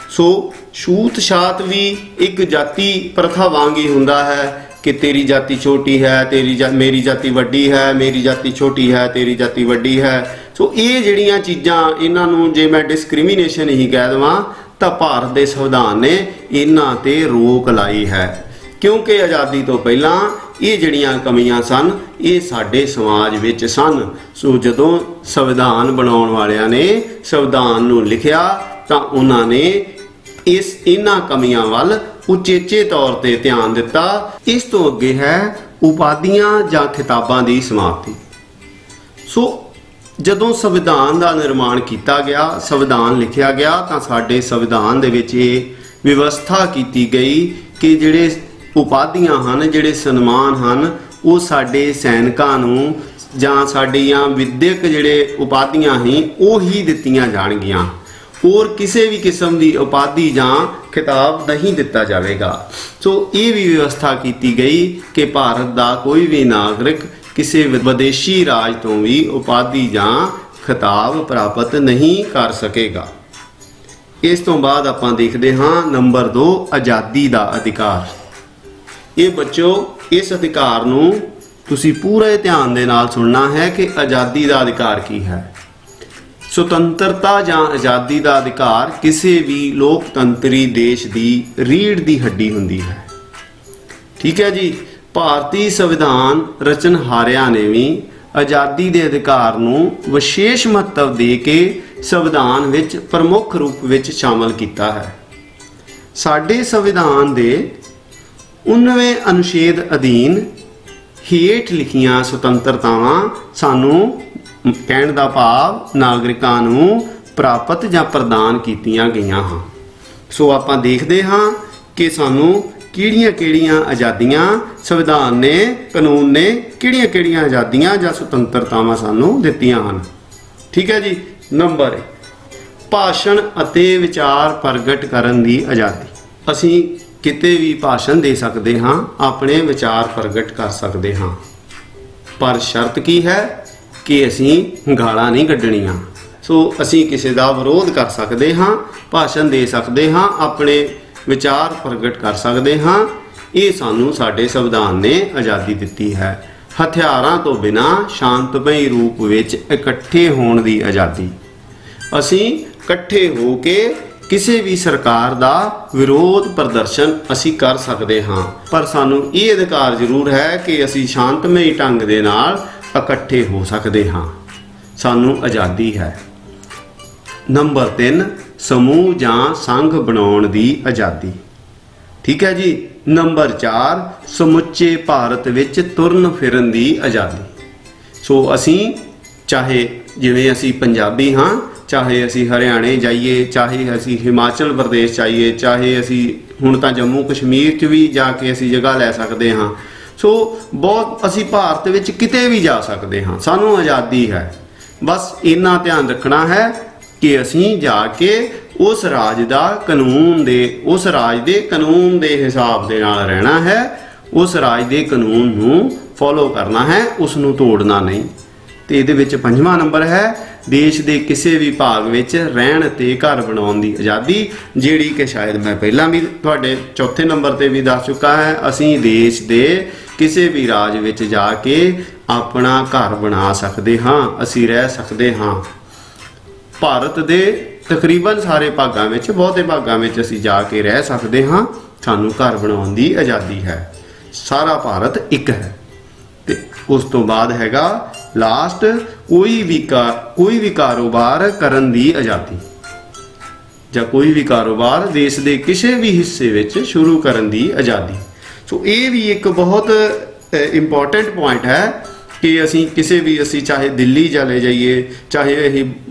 Speaker 1: ਸੋ ਛੂਤ ਛਾਤ ਵੀ ਇੱਕ ਜਾਤੀ ਪ੍ਰਥਾ ਵਾਂਗ ਹੀ ਹੁੰਦਾ ਹੈ ਕਿ ਤੇਰੀ ਜਾਤੀ ਛੋਟੀ ਹੈ, ਮੇਰੀ ਜਾਤੀ ਵੱਡੀ ਹੈ, ਮੇਰੀ ਜਾਤੀ ਛੋਟੀ ਹੈ, ਤੇਰੀ ਜਾਤੀ ਵੱਡੀ ਹੈ। ਸੋ ਇਹ ਜਿਹੜੀਆਂ ਚੀਜ਼ਾਂ, ਇਹਨਾਂ ਨੂੰ ਜੇ ਮੈਂ ਡਿਸਕ੍ਰਿਮੀਨੇਸ਼ਨ ਹੀ ਕਹਿ ਦੇਵਾਂ ਤਾਂ ਭਾਰਤ ਦੇ ਸੰਵਿਧਾਨ ਨੇ ਇਹਨਾਂ ਤੇ ਰੋਕ ਲਾਈ ਹੈ, ਕਿਉਂਕਿ ਆਜ਼ਾਦੀ ਤੋਂ ਪਹਿਲਾਂ ਇਹ ਜਿਹੜੀਆਂ ਕਮੀਆਂ ਸਨ ਇਹ ਸਾਡੇ ਸਮਾਜ ਵਿੱਚ ਸਨ। ਸੋ ਜਦੋਂ ਸੰਵਿਧਾਨ ਬਣਾਉਣ ਵਾਲਿਆਂ ਨੇ ਸੰਵਿਧਾਨ ਨੂੰ ਲਿਖਿਆ ਤਾਂ ਉਹਨਾਂ ਨੇ ਇਹਨਾਂ ਕਮੀਆਂ ਵੱਲ ਉਚੇਚੇ ਤੌਰ ਤੇ ਧਿਆਨ ਦਿੱਤਾ। ਇਸ ਤੋਂ ਅੱਗੇ ਹੈ ਉਪਾਧੀਆਂ ਜਾਂ ਖਿਤਾਬਾਂ ਦੀ ਸਮਾਪਤੀ। ਸੋ ਜਦੋਂ ਸੰਵਿਧਾਨ ਦਾ ਨਿਰਮਾਣ ਕੀਤਾ ਗਿਆ, ਸੰਵਿਧਾਨ ਲਿਖਿਆ ਗਿਆ, ਤਾਂ ਸਾਡੇ ਸੰਵਿਧਾਨ ਦੇ ਵਿੱਚ ਇਹ ਵਿਵਸਥਾ ਕੀਤੀ ਗਈ ਕਿ ਜਿਹੜੇ ਉਪਾਧੀਆਂ ਹਨ, ਜਿਹੜੇ ਸਨਮਾਨ ਹਨ, ਉਹ ਸਾਡੇ ਸੈਨਿਕਾਂ ਨੂੰ ਜਾਂ ਸਾਡੀਆਂ ਵਿਦਿਅਕ ਜਿਹੜੇ ਉਪਾਧੀਆਂ ਹੀ ਉਹ ਹੀ ਦਿੱਤੀਆਂ ਜਾਣਗੀਆਂ। ਹੋਰ ਕਿਸੇ ਵੀ ਕਿਸਮ ਦੀ ਉਪਾਧੀ ਜਾਂ ਖਿਤਾਬ ਨਹੀਂ ਦਿੱਤਾ ਜਾਵੇਗਾ। ਸੋ ਇਹ ਵੀ ਵਿਵਸਥਾ ਕੀਤੀ ਗਈ ਕਿ ਭਾਰਤ ਦਾ ਕੋਈ ਵੀ ਨਾਗਰਿਕ ਕਿਸੇ ਵਿਦੇਸ਼ੀ ਰਾਜ ਤੋਂ ਵੀ ਉਪਾਧੀ ਜਾਂ ਖਿਤਾਬ ਪ੍ਰਾਪਤ ਨਹੀਂ ਕਰ ਸਕੇਗਾ। ਇਸ ਤੋਂ ਬਾਅਦ ਆਪਾਂ ਦੇਖਦੇ ਹਾਂ ਨੰਬਰ 2, ਆਜ਼ਾਦੀ ਦਾ ਅਧਿਕਾਰ। ਇਹ ਬੱਚੋ, ਇਸ ਅਧਿਕਾਰ ਨੂੰ ਤੁਸੀਂ ਪੂਰੇ ਧਿਆਨ ਦੇ ਨਾਲ ਸੁਣਨਾ ਹੈ ਕਿ ਆਜ਼ਾਦੀ ਦਾ ਅਧਿਕਾਰ ਕੀ ਹੈ। ਸੁਤੰਤਰਤਾ ਜਾਂ ਆਜ਼ਾਦੀ ਦਾ ਅਧਿਕਾਰ ਕਿਸੇ ਵੀ ਲੋਕਤੰਤਰੀ ਦੇਸ਼ ਦੀ ਰੀੜ੍ਹ ਦੀ ਹੱਡੀ ਹੁੰਦੀ ਹੈ। ਠੀਕ ਹੈ ਜੀ। ਭਾਰਤੀ ਸੰਵਿਧਾਨ ਰਚਨਹਾਰਿਆਂ ਨੇ ਵੀ ਆਜ਼ਾਦੀ ਦੇ ਅਧਿਕਾਰ ਨੂੰ ਵਿਸ਼ੇਸ਼ ਮਹੱਤਵ ਦੇ ਕੇ ਸੰਵਿਧਾਨ ਵਿੱਚ ਪ੍ਰਮੁੱਖ ਰੂਪ ਵਿੱਚ ਸ਼ਾਮਲ ਕੀਤਾ ਹੈ। ਸਾਡੇ ਸੰਵਿਧਾਨ ਦੇ 19ਵੇਂ ਅਨੁਛੇਦ ਅਧੀਨ ਹੇਠ ਲਿਖੀਆਂ ਸੁਤੰਤਰਤਾਵਾਂ ਸਾਨੂੰ, ਕਹਿਣ ਦਾ ਭਾਵ ਨਾਗਰਿਕਾਂ ਨੂੰ ਪ੍ਰਾਪਤ ਜਾਂ ਪ੍ਰਦਾਨ ਕੀਤੀਆਂ ਗਈਆਂ ਹਨ। ਸੋ ਆਪਾਂ ਦੇਖਦੇ ਹਾਂ ਕਿ ਸਾਨੂੰ ਕਿਹੜੀਆਂ-ਕਿਹੜੀਆਂ ਆਜ਼ਾਦੀਆਂ ਸੰਵਿਧਾਨ ਨੇ, ਕਾਨੂੰਨ ਨੇ ਕਿਹੜੀਆਂ-ਕਿਹੜੀਆਂ ਆਜ਼ਾਦੀਆਂ ਜਾਂ ਸੁਤੰਤਰਤਾਵਾਂ ਸਾਨੂੰ ਦਿੱਤੀਆਂ ਹਨ। ਠੀਕ ਹੈ ਜੀ। ਨੰਬਰ 1, ਭਾਸ਼ਣ ਅਤੇ ਵਿਚਾਰ ਪ੍ਰਗਟ ਕਰਨ ਦੀ ਆਜ਼ਾਦੀ। ਅਸੀਂ ਕਿਤੇ ਵੀ ਭਾਸ਼ਣ ਦੇ ਸਕਦੇ ਹਾਂ, ਆਪਣੇ ਵਿਚਾਰ ਪ੍ਰਗਟ ਕਰ ਸਕਦੇ ਹਾਂ, ਪਰ ਸ਼ਰਤ ਕੀ ਹੈ ਕਿ ਅਸੀਂ ਗਾਲਾਂ ਨਹੀਂ ਕੱਢਣੀਆਂ। ਸੋ ਅਸੀਂ ਕਿਸੇ ਦਾ ਵਿਰੋਧ ਕਰ ਸਕਦੇ ਹਾਂ, ਭਾਸ਼ਣ ਦੇ ਸਕਦੇ ਹਾਂ, ਆਪਣੇ ਵਿਚਾਰ ਪ੍ਰਗਟ ਕਰ ਸਕਦੇ ਹਾਂ। ਇਹ ਸਾਨੂੰ ਸਾਡੇ ਸੰਵਿਧਾਨ ਨੇ ਆਜ਼ਾਦੀ ਦਿੱਤੀ ਹੈ। ਹਥਿਆਰਾਂ ਤੋਂ ਬਿਨਾਂ ਸ਼ਾਂਤਮਈ ਰੂਪ ਵਿੱਚ ਇਕੱਠੇ ਹੋਣ ਦੀ ਆਜ਼ਾਦੀ। ਅਸੀਂ ਇਕੱਠੇ ਹੋ ਕੇ ਕਿਸੇ ਵੀ ਸਰਕਾਰ ਦਾ ਵਿਰੋਧ ਪ੍ਰਦਰਸ਼ਨ ਅਸੀਂ ਕਰ ਸਕਦੇ ਹਾਂ, ਪਰ ਸਾਨੂੰ ਇਹ ਅਧਿਕਾਰ ਜ਼ਰੂਰ ਹੈ ਕਿ ਅਸੀਂ ਸ਼ਾਂਤਮਈ ਢੰਗ ਦੇ ਨਾਲ ਇਕੱਠੇ ਹੋ ਸਕਦੇ ਹਾਂ। ਸਾਨੂੰ ਆਜ਼ਾਦੀ ਹੈ। ਨੰਬਰ 3, ਸਮੂਹ ਜਾਂ ਸੰਘ ਬਣਾਉਣ ਦੀ ਆਜ਼ਾਦੀ। ਠੀਕ ਹੈ ਜੀ। ਨੰਬਰ 4, ਸਮੁੱਚੇ ਭਾਰਤ ਵਿੱਚ ਤੁਰਨ ਫਿਰਨ ਦੀ ਆਜ਼ਾਦੀ। ਸੋ ਅਸੀਂ ਚਾਹੇ ਜਿਵੇਂ ਅਸੀਂ ਪੰਜਾਬੀ ਹਾਂ, ਚਾਹੇ ਅਸੀਂ ਹਰਿਆਣੇ ਜਾਈਏ, ਚਾਹੇ ਅਸੀਂ ਹਿਮਾਚਲ ਪ੍ਰਦੇਸ਼ ਜਾਈਏ, ਚਾਹੇ ਅਸੀਂ ਹੁਣ ਤਾਂ ਜੰਮੂ ਕਸ਼ਮੀਰ 'ਚ ਵੀ ਜਾ ਕੇ ਅਸੀਂ ਜਗ੍ਹਾ ਲੈ ਸਕਦੇ ਹਾਂ। ਸੋ ਬਹੁਤ ਅਸੀਂ ਭਾਰਤ ਵਿੱਚ ਕਿਤੇ ਵੀ ਜਾ ਸਕਦੇ ਹਾਂ, ਸਾਨੂੰ ਆਜ਼ਾਦੀ ਹੈ। ਬਸ ਇੰਨਾ ਧਿਆਨ ਰੱਖਣਾ ਹੈ ਕਿ ਅਸੀਂ ਜਾ ਕੇ ਉਸ ਰਾਜ ਦੇ ਕਾਨੂੰਨ ਦੇ ਹਿਸਾਬ ਦੇ ਨਾਲ ਰਹਿਣਾ ਹੈ, ਉਸ ਰਾਜ ਦੇ ਕਾਨੂੰਨ ਨੂੰ ਫੋਲੋ ਕਰਨਾ ਹੈ, ਉਸ ਨੂੰ ਤੋੜਨਾ ਨਹੀਂ। ਤੇ ਇਹਦੇ ਵਿੱਚ 5ਵਾਂ ਨੰਬਰ ਹੈ ਦੇਸ਼ ਦੇ ਕਿਸੇ ਵੀ ਭਾਗ ਵਿੱਚ ਰਹਿਣ ਤੇ ਘਰ ਬਣਾਉਣ ਦੀ ਆਜ਼ਾਦੀ, ਜਿਹੜੀ ਕਿ ਸ਼ਾਇਦ ਮੈਂ ਪਹਿਲਾਂ ਵੀ ਤੁਹਾਡੇ 4ਥੇ ਨੰਬਰ ਤੇ ਵੀ ਦੱਸ ਚੁੱਕਾ ਹੈ। ਅਸੀਂ ਦੇਸ਼ ਦੇ ਕਿਸੇ ਵੀ ਰਾਜ ਵਿੱਚ ਜਾ ਕੇ ਆਪਣਾ ਘਰ ਬਣਾ ਸਕਦੇ ਹਾਂ, ਅਸੀਂ ਰਹਿ ਸਕਦੇ ਹਾਂ। ਭਾਰਤ ਦੇ ਤਕਰੀਬਨ ਸਾਰੇ ਭਾਗਾਂ ਵਿੱਚ, ਬਹੁਤੇ ਭਾਗਾਂ ਵਿੱਚ ਅਸੀਂ ਜਾ ਕੇ ਰਹਿ ਸਕਦੇ ਹਾਂ। ਸਾਨੂੰ ਘਰ ਬਣਾਉਣ ਦੀ ਆਜ਼ਾਦੀ ਹੈ। ਸਾਰਾ ਭਾਰਤ ਇੱਕ ਹੈ। ਤੇ ਉਸ ਤੋਂ ਬਾਅਦ ਹੈਗਾ ਲਾਸਟ, ਕੋਈ ਵੀ ਕਾਰੋਬਾਰ ਕਰਨ ਦੀ ਆਜ਼ਾਦੀ, ਜਾਂ ਕੋਈ ਵੀ ਕਾਰੋਬਾਰ ਦੇਸ਼ ਦੇ ਕਿਸੇ ਵੀ ਹਿੱਸੇ ਵਿੱਚ ਸ਼ੁਰੂ ਕਰਨ ਦੀ ਆਜ਼ਾਦੀ। ਸੋ ਇਹ ਵੀ ਇੱਕ ਬਹੁਤ ਇੰਪੋਰਟੈਂਟ ਪੁਆਇੰਟ ਹੈ ਕਿ ਅਸੀਂ ਚਾਹੇ ਦਿੱਲੀ ਚਲੇ ਜਾਈਏ, ਚਾਹੇ ਅਸੀਂ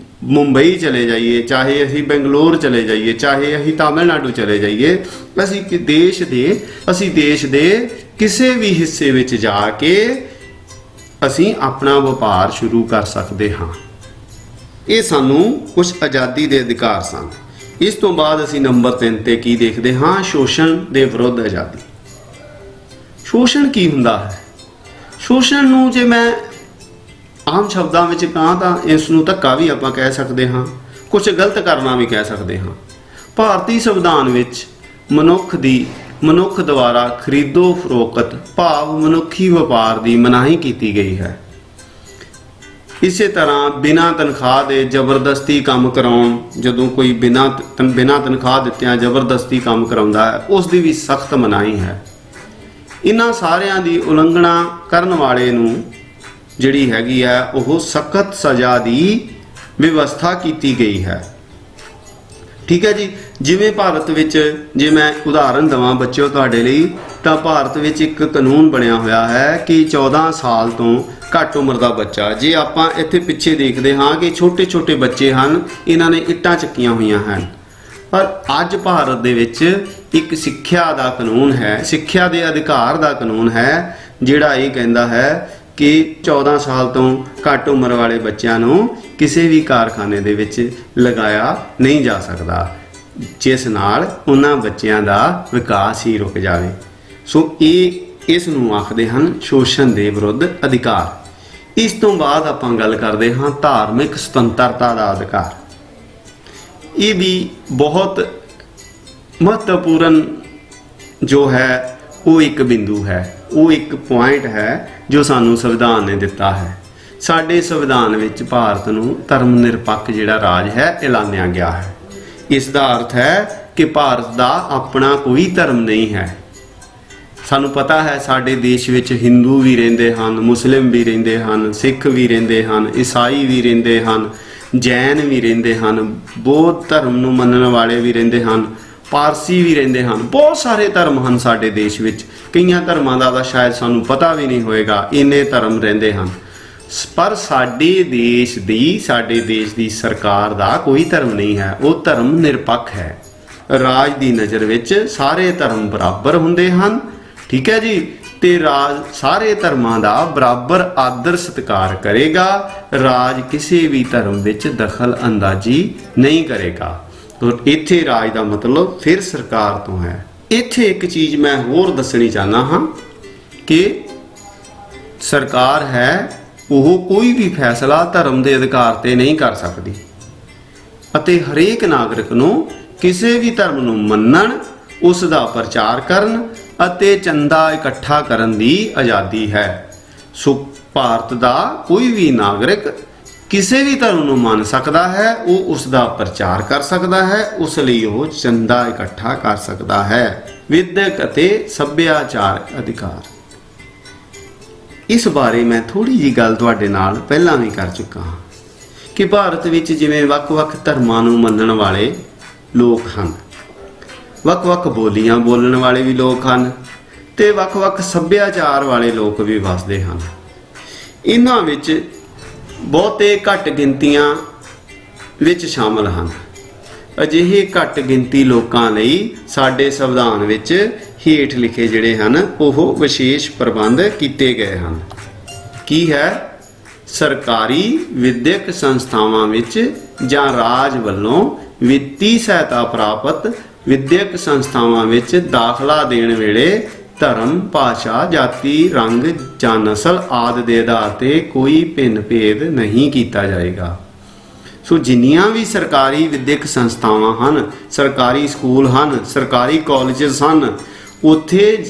Speaker 1: ਮੁੰਬਈ ਚਲੇ ਜਾਈਏ, ਚਾਹੇ ਅਸੀਂ ਬੰਗਲੌਰ ਚਲੇ ਜਾਈਏ, ਚਾਹੇ ਅਸੀਂ ਤਾਮਿਲਨਾਡੂ ਚਲੇ ਜਾਈਏ, ਅਸੀਂ ਦੇਸ਼ ਦੇ ਕਿਸੇ ਵੀ ਹਿੱਸੇ ਵਿੱਚ ਜਾ ਕੇ ਅਸੀਂ ਆਪਣਾ ਵਪਾਰ ਸ਼ੁਰੂ ਕਰ ਸਕਦੇ ਹਾਂ। ਇਹ ਸਾਨੂੰ ਕੁਝ ਆਜ਼ਾਦੀ ਦੇ ਅਧਿਕਾਰ ਸਨ। ਇਸ ਤੋਂ ਬਾਅਦ ਅਸੀਂ ਨੰਬਰ 3 ਤੇ ਕੀ ਦੇਖਦੇ ਹਾਂ? ਸ਼ੋਸ਼ਣ ਦੇ ਵਿਰੁੱਧ ਆਜ਼ਾਦੀ। ਸ਼ੋਸ਼ਣ ਕੀ ਹੁੰਦਾ ਹੈ? ਸ਼ੋਸ਼ਣ ਨੂੰ ਜੇ ਮੈਂ ਆਮ ਸ਼ਬਦਾਂ ਵਿੱਚ ਕਹਾਂ ਤਾਂ ਇਸ ਨੂੰ ਧੱਕਾ ਵੀ ਆਪਾਂ ਕਹਿ ਸਕਦੇ ਹਾਂ, ਕੁਝ ਗਲਤ ਕਰਨਾ ਵੀ ਕਹਿ ਸਕਦੇ ਹਾਂ। ਭਾਰਤੀ ਸੰਵਿਧਾਨ ਵਿੱਚ ਮਨੁੱਖ ਦੁਆਰਾ ਖਰੀਦੋ ਫਰੋਖਤ ਭਾਵ ਮਨੁੱਖੀ ਵਪਾਰ ਦੀ ਮਨਾਹੀ ਕੀਤੀ ਗਈ ਹੈ। ਇਸੇ ਤਰ੍ਹਾਂ ਬਿਨਾਂ ਤਨਖਾਹ ਦੇ ਜ਼ਬਰਦਸਤੀ ਕੰਮ ਕਰਾਉਣ, ਜਦੋਂ ਕੋਈ ਬਿਨਾਂ ਤਨਖਾਹ ਦਿੱਤਿਆਂ ਜ਼ਬਰਦਸਤੀ ਕੰਮ ਕਰਾਉਂਦਾ ਹੈ, ਉਸ ਦੀ ਵੀ ਸਖਤ ਮਨਾਹੀ ਹੈ। ਇਹਨਾਂ ਸਾਰਿਆਂ ਦੀ ਉਲੰਘਣਾ ਕਰਨ ਵਾਲੇ ਨੂੰ ਜਿਹੜੀ ਹੈਗੀ ਹੈ ਉਹ ਸਖਤ ਸਜ਼ਾ ਦੀ ਵਿਵਸਥਾ ਕੀਤੀ ਗਈ ਹੈ। ਠੀਕ ਹੈ ਜੀ। ਜਿਵੇਂ ਭਾਰਤ ਵਿੱਚ, ਜੇ ਮੈਂ ਉਦਾਹਰਨ ਦੇਵਾਂ ਬੱਚਿਓ ਤੁਹਾਡੇ ਲਈ, ਤਾਂ ਭਾਰਤ ਵਿੱਚ ਇੱਕ ਕਾਨੂੰਨ ਬਣਿਆ ਹੋਇਆ ਹੈ ਕਿ 14 ਸਾਲ ਤੋਂ ਘੱਟ ਉਮਰ ਦਾ ਬੱਚਾ, ਜੇ ਆਪਾਂ ਇੱਥੇ ਪਿੱਛੇ ਦੇਖਦੇ ਹਾਂ ਕਿ ਛੋਟੇ ਛੋਟੇ ਬੱਚੇ ਹਨ, ਇਹਨਾਂ ਨੇ ਇੱਟਾਂ ਚੱਕੀਆਂ ਹੋਈਆਂ ਹਨ, ਪਰ ਅੱਜ ਭਾਰਤ ਦੇ ਵਿੱਚ ਇੱਕ ਸਿੱਖਿਆ ਦਾ ਕਾਨੂੰਨ ਹੈ, ਸਿੱਖਿਆ ਦੇ ਅਧਿਕਾਰ ਦਾ ਕਾਨੂੰਨ ਹੈ, ਜਿਹੜਾ ਇਹ ਕਹਿੰਦਾ ਹੈ ਕਿ 14 ਸਾਲ ਤੋਂ ਘੱਟ ਉਮਰ ਵਾਲੇ ਬੱਚਿਆਂ ਨੂੰ ਕਿਸੇ ਵੀ ਕਾਰਖਾਨੇ ਦੇ ਵਿੱਚ ਲਗਾਇਆ ਨਹੀਂ ਜਾ ਸਕਦਾ, ਜਿਸ ਨਾਲ ਉਹਨਾਂ ਬੱਚਿਆਂ ਦਾ ਵਿਕਾਸ ਹੀ ਰੁਕ ਜਾਵੇ। ਸੋ ਇਸ ਨੂੰ ਆਖਦੇ ਹਨ ਸ਼ੋਸ਼ਣ ਦੇ ਵਿਰੁੱਧ ਅਧਿਕਾਰ। ਇਸ ਤੋਂ ਬਾਅਦ ਆਪਾਂ ਗੱਲ ਕਰਦੇ ਹਾਂ ਧਾਰਮਿਕ ਸੁਤੰਤਰਤਾ ਦਾ ਅਧਿਕਾਰ। ਇਹ ਵੀ ਬਹੁਤ ਮਹੱਤਵਪੂਰਨ ਜੋ ਹੈ ਉਹ ਇੱਕ ਬਿੰਦੂ ਹੈ, ਉਹ ਇੱਕ ਪੁਆਇੰਟ ਹੈ ਜੋ ਸਾਨੂੰ ਸੰਵਿਧਾਨ ਨੇ ਦਿੱਤਾ ਹੈ। ਸਾਡੇ ਸੰਵਿਧਾਨ ਵਿੱਚ ਭਾਰਤ ਨੂੰ ਧਰਮ ਨਿਰਪੱਖ ਜਿਹੜਾ ਰਾਜ ਹੈ ਐਲਾਨਿਆ ਗਿਆ ਹੈ। ਇਸ ਦਾ ਅਰਥ ਹੈ ਕਿ ਭਾਰਤ ਦਾ ਆਪਣਾ ਕੋਈ ਧਰਮ ਨਹੀਂ ਹੈ। ਸਾਨੂੰ ਪਤਾ ਹੈ ਸਾਡੇ ਦੇਸ਼ ਵਿੱਚ ਹਿੰਦੂ ਵੀ ਰਹਿੰਦੇ ਹਨ, ਮੁਸਲਿਮ ਵੀ ਰਹਿੰਦੇ ਹਨ, ਸਿੱਖ ਵੀ ਰਹਿੰਦੇ ਹਨ, ਈਸਾਈ ਵੀ ਰਹਿੰਦੇ ਹਨ, ਜੈਨ ਵੀ ਰਹਿੰਦੇ ਹਨ, ਬੌਧ ਧਰਮ ਨੂੰ ਮੰਨਣ ਵਾਲੇ ਵੀ ਰਹਿੰਦੇ ਹਨ, ਪਾਰਸੀ ਵੀ ਰਹਿੰਦੇ ਹਨ। ਬਹੁਤ ਸਾਰੇ ਧਰਮ ਹਨ ਸਾਡੇ ਦੇਸ਼ ਵਿੱਚ। ਕਈਆਂ ਧਰਮਾਂ ਦਾ ਤਾਂ ਸ਼ਾਇਦ ਸਾਨੂੰ ਪਤਾ ਵੀ ਨਹੀਂ ਹੋਏਗਾ, ਇੰਨੇ ਧਰਮ ਰਹਿੰਦੇ ਹਨ। ਪਰ ਸਾਡੇ ਦੇਸ਼ ਦੀ ਸਰਕਾਰ ਦਾ ਕੋਈ ਧਰਮ ਨਹੀਂ ਹੈ, ਉਹ ਧਰਮ ਨਿਰਪੱਖ ਹੈ। ਰਾਜ ਦੀ ਨਜ਼ਰ ਵਿੱਚ ਸਾਰੇ ਧਰਮ ਬਰਾਬਰ ਹੁੰਦੇ ਹਨ। ਠੀਕ ਹੈ ਜੀ। ਤੇ ਰਾਜ ਸਾਰੇ ਧਰਮਾਂ ਦਾ ਬਰਾਬਰ ਆਦਰ ਸਤਿਕਾਰ ਕਰੇਗਾ। ਰਾਜ ਕਿਸੇ ਵੀ ਧਰਮ ਵਿੱਚ ਦਖਲ ਅੰਦਾਜ਼ੀ ਨਹੀਂ ਕਰੇਗਾ। ਇੱਥੇ ਰਾਜ ਦਾ ਮਤਲਬ ਫਿਰ ਸਰਕਾਰ ਤੋਂ ਹੈ। ਇੱਥੇ ਇੱਕ ਚੀਜ਼ ਮੈਂ ਹੋਰ ਦੱਸਣੀ ਚਾਹੁੰਦਾ ਹਾਂ ਕਿ ਸਰਕਾਰ ਹੈ ਉਹ ਕੋਈ ਵੀ ਫੈਸਲਾ ਧਰਮ ਦੇ ਅਧਿਕਾਰ ਤੇ ਨਹੀਂ ਕਰ ਸਕਦੀ ਅਤੇ ਹਰੇਕ ਨਾਗਰਿਕ ਨੂੰ ਕਿਸੇ ਵੀ ਧਰਮ ਨੂੰ ਮੰਨਣ, ਉਸ ਦਾ ਪ੍ਰਚਾਰ ਕਰਨ ਅਤੇ ਚੰਦਾ ਇਕੱਠਾ ਕਰਨ ਦੀ ਆਜ਼ਾਦੀ ਹੈ। ਸੋ ਭਾਰਤ ਦਾ ਕੋਈ ਵੀ ਨਾਗਰਿਕ ਕਿਸੇ ਵੀ ਧਰਮ ਨੂੰ ਮੰਨ ਸਕਦਾ ਹੈ, ਉਹ ਉਸ ਦਾ ਪ੍ਰਚਾਰ ਕਰ ਸਕਦਾ ਹੈ, ਉਸ ਲਈ ਉਹ ਚੰਦਾ ਇਕੱਠਾ ਕਰ ਸਕਦਾ ਹੈ। ਵਿਦਿਅਕ ਅਤੇ ਸੱਭਿਆਚਾਰਕ ਅਧਿਕਾਰ, ਇਸ ਬਾਰੇ ਮੈਂ ਥੋੜੀ ਜੀ ਗੱਲ ਤੁਹਾਡੇ ਨਾਲ ਪਹਿਲਾਂ ਵੀ ਕਰ ਚੁੱਕਾ ਹਾਂ ਕਿ ਭਾਰਤ ਵਿੱਚ ਜਿਵੇਂ ਵੱਖ-ਵੱਖ ਧਰਮਾਂ ਨੂੰ ਮੰਨਣ ਵਾਲੇ ਲੋਕ ਹਨ, ਵੱਖ-ਵੱਖ ਬੋਲੀਆਂ ਬੋਲਣ ਵਾਲੇ ਵੀ ਲੋਕ ਹਨ ਤੇ ਵੱਖ-ਵੱਖ ਸੱਭਿਆਚਾਰ ਵਾਲੇ ਲੋਕ ਵੀ ਵਸਦੇ ਹਨ। ਇਹਨਾਂ ਵਿੱਚ ਬਹੁਤੇ ਘੱਟ ਗਿਣਤੀਆਂ ਵਿੱਚ ਸ਼ਾਮਲ ਹਨ। ਅਜਿਹੇ ਘੱਟ ਗਿਣਤੀ ਲੋਕਾਂ ਲਈ ਸਾਡੇ ਸੰਵਿਧਾਨ ਵਿੱਚ ਹੇਠ ਲਿਖੇ ਜਿਹੜੇ ਹਨ ਉਹ ਵਿਸ਼ੇਸ਼ ਪ੍ਰਬੰਧ ਕੀਤੇ ਗਏ ਹਨ। ਕੀ ਹੈ? ਸਰਕਾਰੀ ਵਿਦਿਅਕ ਸੰਸਥਾਵਾਂ ਵਿੱਚ ਜਾਂ ਰਾਜ ਵੱਲੋਂ ਵਿੱਤੀ ਸਹਾਇਤਾ ਪ੍ਰਾਪਤ ਵਿਦਿਅਕ ਸੰਸਥਾਵਾਂ ਵਿੱਚ ਦਾਖਲਾ ਦੇਣ ਵੇਲੇ ਧਰਮ, ਭਾਸ਼ਾ, ਜਾਤੀ, ਰੰਗ ਜਾਂ ਨਸਲ ਆਦਿ ਦੇ ਆਧਾਰ ਤੇ ਕੋਈ ਭਿੰਨ ਭੇਦ ਨਹੀਂ ਕੀਤਾ ਜਾਏਗਾ। ਸੋ ਜਿੰਨੀਆਂ ਵੀ ਸਰਕਾਰੀ ਵਿਦਿਅਕ ਸੰਸਥਾਵਾਂ ਹਨ, ਸਰਕਾਰੀ ਸਕੂਲ ਹਨ, ਸਰਕਾਰੀ ਕਾਲਜਸ ਹਨ, ਉੱਥੇ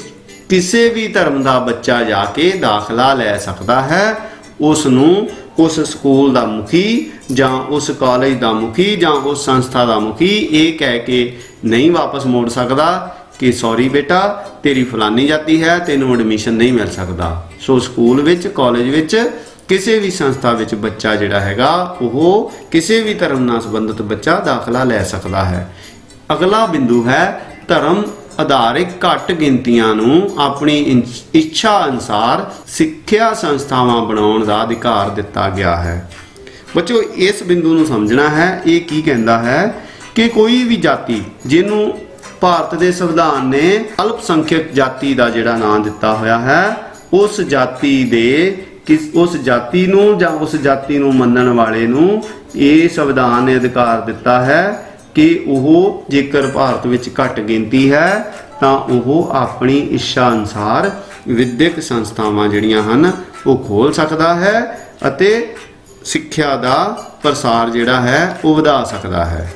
Speaker 1: ਕਿਸੇ ਵੀ ਧਰਮ ਦਾ ਬੱਚਾ ਜਾ ਕੇ ਦਾਖਲਾ ਲੈ ਸਕਦਾ ਹੈ। ਉਸ ਨੂੰ ਉਸ ਸਕੂਲ ਦਾ ਮੁਖੀ ਜਾਂ ਉਸ ਕਾਲਜ ਦਾ ਮੁਖੀ ਜਾਂ ਉਸ ਸੰਸਥਾ ਦਾ ਮੁਖੀ ਇਹ ਕਹਿ ਕੇ ਨਹੀਂ ਵਾਪਸ ਮੋੜ ਸਕਦਾ ਕਿ ਸੌਰੀ ਬੇਟਾ, ਤੇਰੀ ਫਲਾਨੀ ਜਾਤੀ ਹੈ, ਤੈਨੂੰ ਐਡਮਿਸ਼ਨ ਨਹੀਂ ਮਿਲ ਸਕਦਾ। ਸੋ ਸਕੂਲ ਵਿੱਚ, ਕਾਲਜ ਵਿੱਚ, ਕਿਸੇ ਵੀ ਸੰਸਥਾ ਵਿੱਚ ਬੱਚਾ ਜਿਹੜਾ ਹੈਗਾ ਉਹ ਕਿਸੇ ਵੀ ਧਰਮ ਨਾਲ ਸੰਬੰਧਿਤ ਬੱਚਾ ਦਾਖਲਾ ਲੈ ਸਕਦਾ ਹੈ। ਅਗਲਾ ਬਿੰਦੂ ਹੈ ਧਰਮ ਆਧਾਰਿਤ ਘੱਟ ਗਿਣਤੀਆਂ ਨੂੰ ਆਪਣੀ ਇੱਛਾ ਅਨੁਸਾਰ ਸਿੱਖਿਆ ਸੰਸਥਾਵਾਂ ਬਣਾਉਣ ਦਾ ਅਧਿਕਾਰ ਦਿੱਤਾ ਗਿਆ ਹੈ। ਬੱਚੋ ਇਸ ਬਿੰਦੂ ਨੂੰ ਸਮਝਣਾ ਹੈ। ਇਹ ਕੀ ਕਹਿੰਦਾ ਹੈ ਕਿ ਕੋਈ ਵੀ ਜਾਤੀ ਜਿਹਨੂੰ ਭਾਰਤ ਦੇ ਸੰਵਿਧਾਨ ਨੇ ਅਲਪ ਸੰਖਿਅਕ ਜਾਤੀ ਦਾ ਜਿਹੜਾ ਨਾਂ ਦਿੱਤਾ ਹੋਇਆ ਹੈ, ਉਸ ਜਾਤੀ ਨੂੰ ਜਾਂ ਉਸ ਜਾਤੀ ਨੂੰ ਮੰਨਣ ਵਾਲੇ ਨੂੰ ਇਹ ਸੰਵਿਧਾਨ ਨੇ ਅਧਿਕਾਰ ਦਿੱਤਾ ਹੈ ਕਿ ਉਹ ਜੇਕਰ ਭਾਰਤ ਵਿੱਚ ਘੱਟ ਗਿਣਤੀ ਹੈ ਤਾਂ ਉਹ ਆਪਣੀ ਇੱਛਾ ਅਨੁਸਾਰ ਵਿਦਿਅਕ ਸੰਸਥਾਵਾਂ ਜਿਹੜੀਆਂ ਹਨ ਉਹ ਖੋਲ੍ਹ ਸਕਦਾ ਹੈ ਅਤੇ ਸਿੱਖਿਆ ਦਾ ਪ੍ਰਸਾਰ ਜਿਹੜਾ ਹੈ ਉਹ ਵਧਾ ਸਕਦਾ ਹੈ।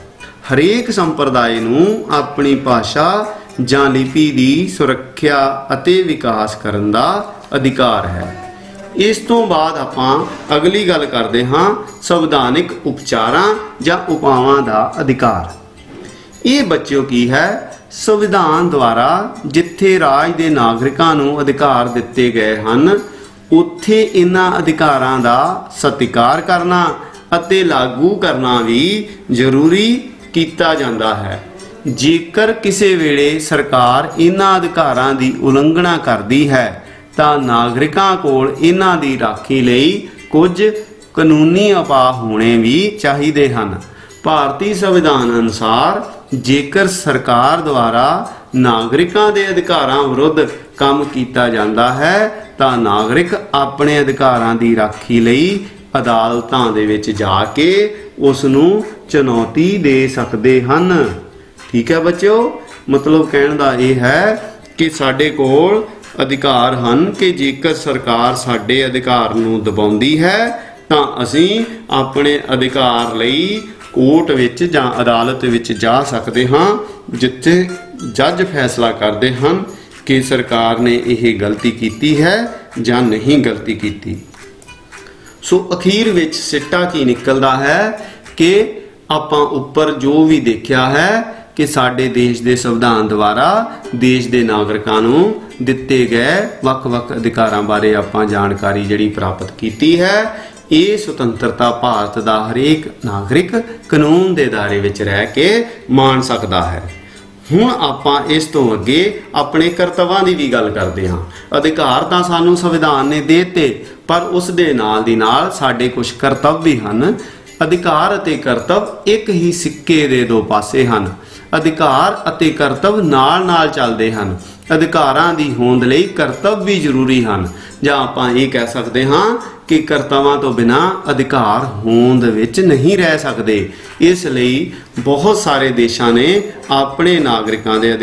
Speaker 1: ਹਰੇਕ ਸੰਪਰਦਾਇ ਨੂੰ ਆਪਣੀ ਭਾਸ਼ਾ ਜਾਂ ਲਿਪੀ ਦੀ ਸੁਰੱਖਿਆ ਅਤੇ ਵਿਕਾਸ ਕਰਨ ਦਾ ਅਧਿਕਾਰ ਹੈ। ਇਸ ਤੋਂ ਬਾਅਦ ਆਪਾਂ ਅਗਲੀ ਗੱਲ ਕਰਦੇ ਹਾਂ ਸੰਵਿਧਾਨਿਕ ਉਪਚਾਰਾਂ ਜਾਂ ਉਪਾਵਾਂ ਦਾ ਅਧਿਕਾਰ। ਇਹ ਬੱਚਿਓ ਕੀ ਹੈ? ਸੰਵਿਧਾਨ ਦੁਆਰਾ ਜਿੱਥੇ ਰਾਜ ਦੇ ਨਾਗਰਿਕਾਂ ਨੂੰ ਅਧਿਕਾਰ ਦਿੱਤੇ ਗਏ ਹਨ ਉੱਥੇ ਇਹਨਾਂ ਅਧਿਕਾਰਾਂ ਦਾ ਸਤਿਕਾਰ ਕਰਨਾ ਅਤੇ ਲਾਗੂ ਕਰਨਾ ਵੀ ਜ਼ਰੂਰੀ ਕੀਤਾ ਜਾਂਦਾ ਹੈ। ਜੇਕਰ ਕਿਸੇ ਵੇਲੇ ਸਰਕਾਰ ਇਹਨਾਂ ਅਧਿਕਾਰਾਂ ਦੀ ਉਲੰਘਣਾ ਕਰਦੀ ਹੈ ਤਾਂ ਨਾਗਰਿਕਾਂ ਕੋਲ ਇਹਨਾਂ ਦੀ ਰਾਖੀ ਲਈ ਕੁਝ ਕਾਨੂੰਨੀ ਉਪਾਅ ਹੋਣੇ ਵੀ ਚਾਹੀਦੇ ਹਨ। ਭਾਰਤੀ ਸੰਵਿਧਾਨ ਅਨੁਸਾਰ ਜੇਕਰ ਸਰਕਾਰ ਦੁਆਰਾ ਨਾਗਰਿਕਾਂ ਦੇ ਅਧਿਕਾਰਾਂ ਵਿਰੁੱਧ ਕੰਮ ਕੀਤਾ ਜਾਂਦਾ ਹੈ ਤਾਂ ਨਾਗਰਿਕ ਆਪਣੇ ਅਧਿਕਾਰਾਂ ਦੀ ਰਾਖੀ ਲਈ ਅਦਾਲਤਾਂ ਦੇ ਵਿੱਚ ਜਾ ਕੇ ਉਸ ਨੂੰ ਚੁਣੌਤੀ ਦੇ ਸਕਦੇ ਹਨ। ਠੀਕ ਹੈ ਬੱਚਿਓ, ਮਤਲਬ ਕਹਿਣ ਦਾ ਇਹ ਹੈ ਕਿ ਸਾਡੇ ਕੋਲ ਅਧਿਕਾਰ ਹਨ ਕਿ ਜੇਕਰ ਸਰਕਾਰ ਸਾਡੇ ਅਧਿਕਾਰ ਨੂੰ ਦਬਾਉਂਦੀ ਹੈ ਤਾਂ ਅਸੀਂ ਆਪਣੇ ਅਧਿਕਾਰ ਲਈ ਕੋਰਟ ਵਿੱਚ ਜਾਂ ਅਦਾਲਤ ਵਿੱਚ ਜਾ ਸਕਦੇ ਹਾਂ ਜਿੱਥੇ ਜੱਜ ਫੈਸਲਾ ਕਰਦੇ ਹਨ ਕਿ ਸਰਕਾਰ ਨੇ ਇਹ ਗਲਤੀ ਕੀਤੀ ਹੈ ਜਾਂ ਨਹੀਂ ਗਲਤੀ ਕੀਤੀ। ਸੋ ਅਖੀਰ ਵਿੱਚ ਸਿੱਟਾ ਕੀ ਨਿਕਲਦਾ ਹੈ ਕਿ ਆਪਾਂ ਉੱਪਰ ਜੋ ਵੀ ਦੇਖਿਆ ਹੈ ਕਿ ਸਾਡੇ ਦੇਸ਼ ਦੇ ਸੰਵਿਧਾਨ ਦੁਆਰਾ ਦੇਸ਼ ਦੇ ਨਾਗਰਿਕਾਂ ਨੂੰ ਦਿੱਤੇ ਗਏ ਵੱਖ-ਵੱਖ ਅਧਿਕਾਰਾਂ ਬਾਰੇ ਆਪਾਂ ਜਾਣਕਾਰੀ ਜਿਹੜੀ ਪ੍ਰਾਪਤ ਕੀਤੀ ਹੈ। ਇਹ ਸੁਤੰਤਰਤਾ ਭਾਰਤ ਦਾ ਹਰੇਕ ਨਾਗਰਿਕ ਕਾਨੂੰਨ ਦੇ ਦਾਇਰੇ ਵਿੱਚ ਰਹਿ ਕੇ ਮਾਣ ਸਕਦਾ ਹੈ। ਹੁਣ ਆਪਾਂ ਇਸ ਤੋਂ ਅੱਗੇ ਆਪਣੇ ਕਰਤੱਵਾਂ ਦੀ ਵੀ ਗੱਲ ਕਰਦੇ ਹਾਂ। ਅਧਿਕਾਰ ਤਾਂ ਸਾਨੂੰ ਸੰਵਿਧਾਨ ਨੇ ਦੇ ਦਿੱਤੇ, ਪਰ ਉਸ ਦੇ ਨਾਲ ਦੀ ਨਾਲ ਸਾਡੇ ਕੁਝ ਕਰਤੱਵ ਵੀ ਹਨ। ਅਧਿਕਾਰ ਅਤੇ ਕਰਤੱਵ ਇੱਕ ਹੀ ਸਿੱਕੇ ਦੇ ਦੋ ਪਾਸੇ ਹਨ। ਅਧਿਕਾਰ ਅਤੇ ਕਰਤੱਵ ਨਾਲ-ਨਾਲ ਚੱਲਦੇ ਹਨ। ਅਧਿਕਾਰਾਂ ਦੀ ਹੋਂਦ ਲਈ ਕਰਤੱਵ ਵੀ ਜ਼ਰੂਰੀ ਹਨ, ਜਾਂ ਆਪਾਂ ਇਹ ਕਹਿ ਸਕਦੇ ਹਾਂ ਕਿ ਕਰਤੱਵਾਂ ਤੋਂ ਬਿਨਾਂ ਅਧਿਕਾਰ ਹੋਂਦ ਵਿੱਚ ਨਹੀਂ ਰਹਿ ਸਕਦੇ। ਇਸ ਲਈ ਬਹੁਤ ਸਾਰੇ ਦੇਸ਼ਾਂ ਨੇ ਆਪਣੇ ਨਾਗਰਿਕਾਂ ਦੇ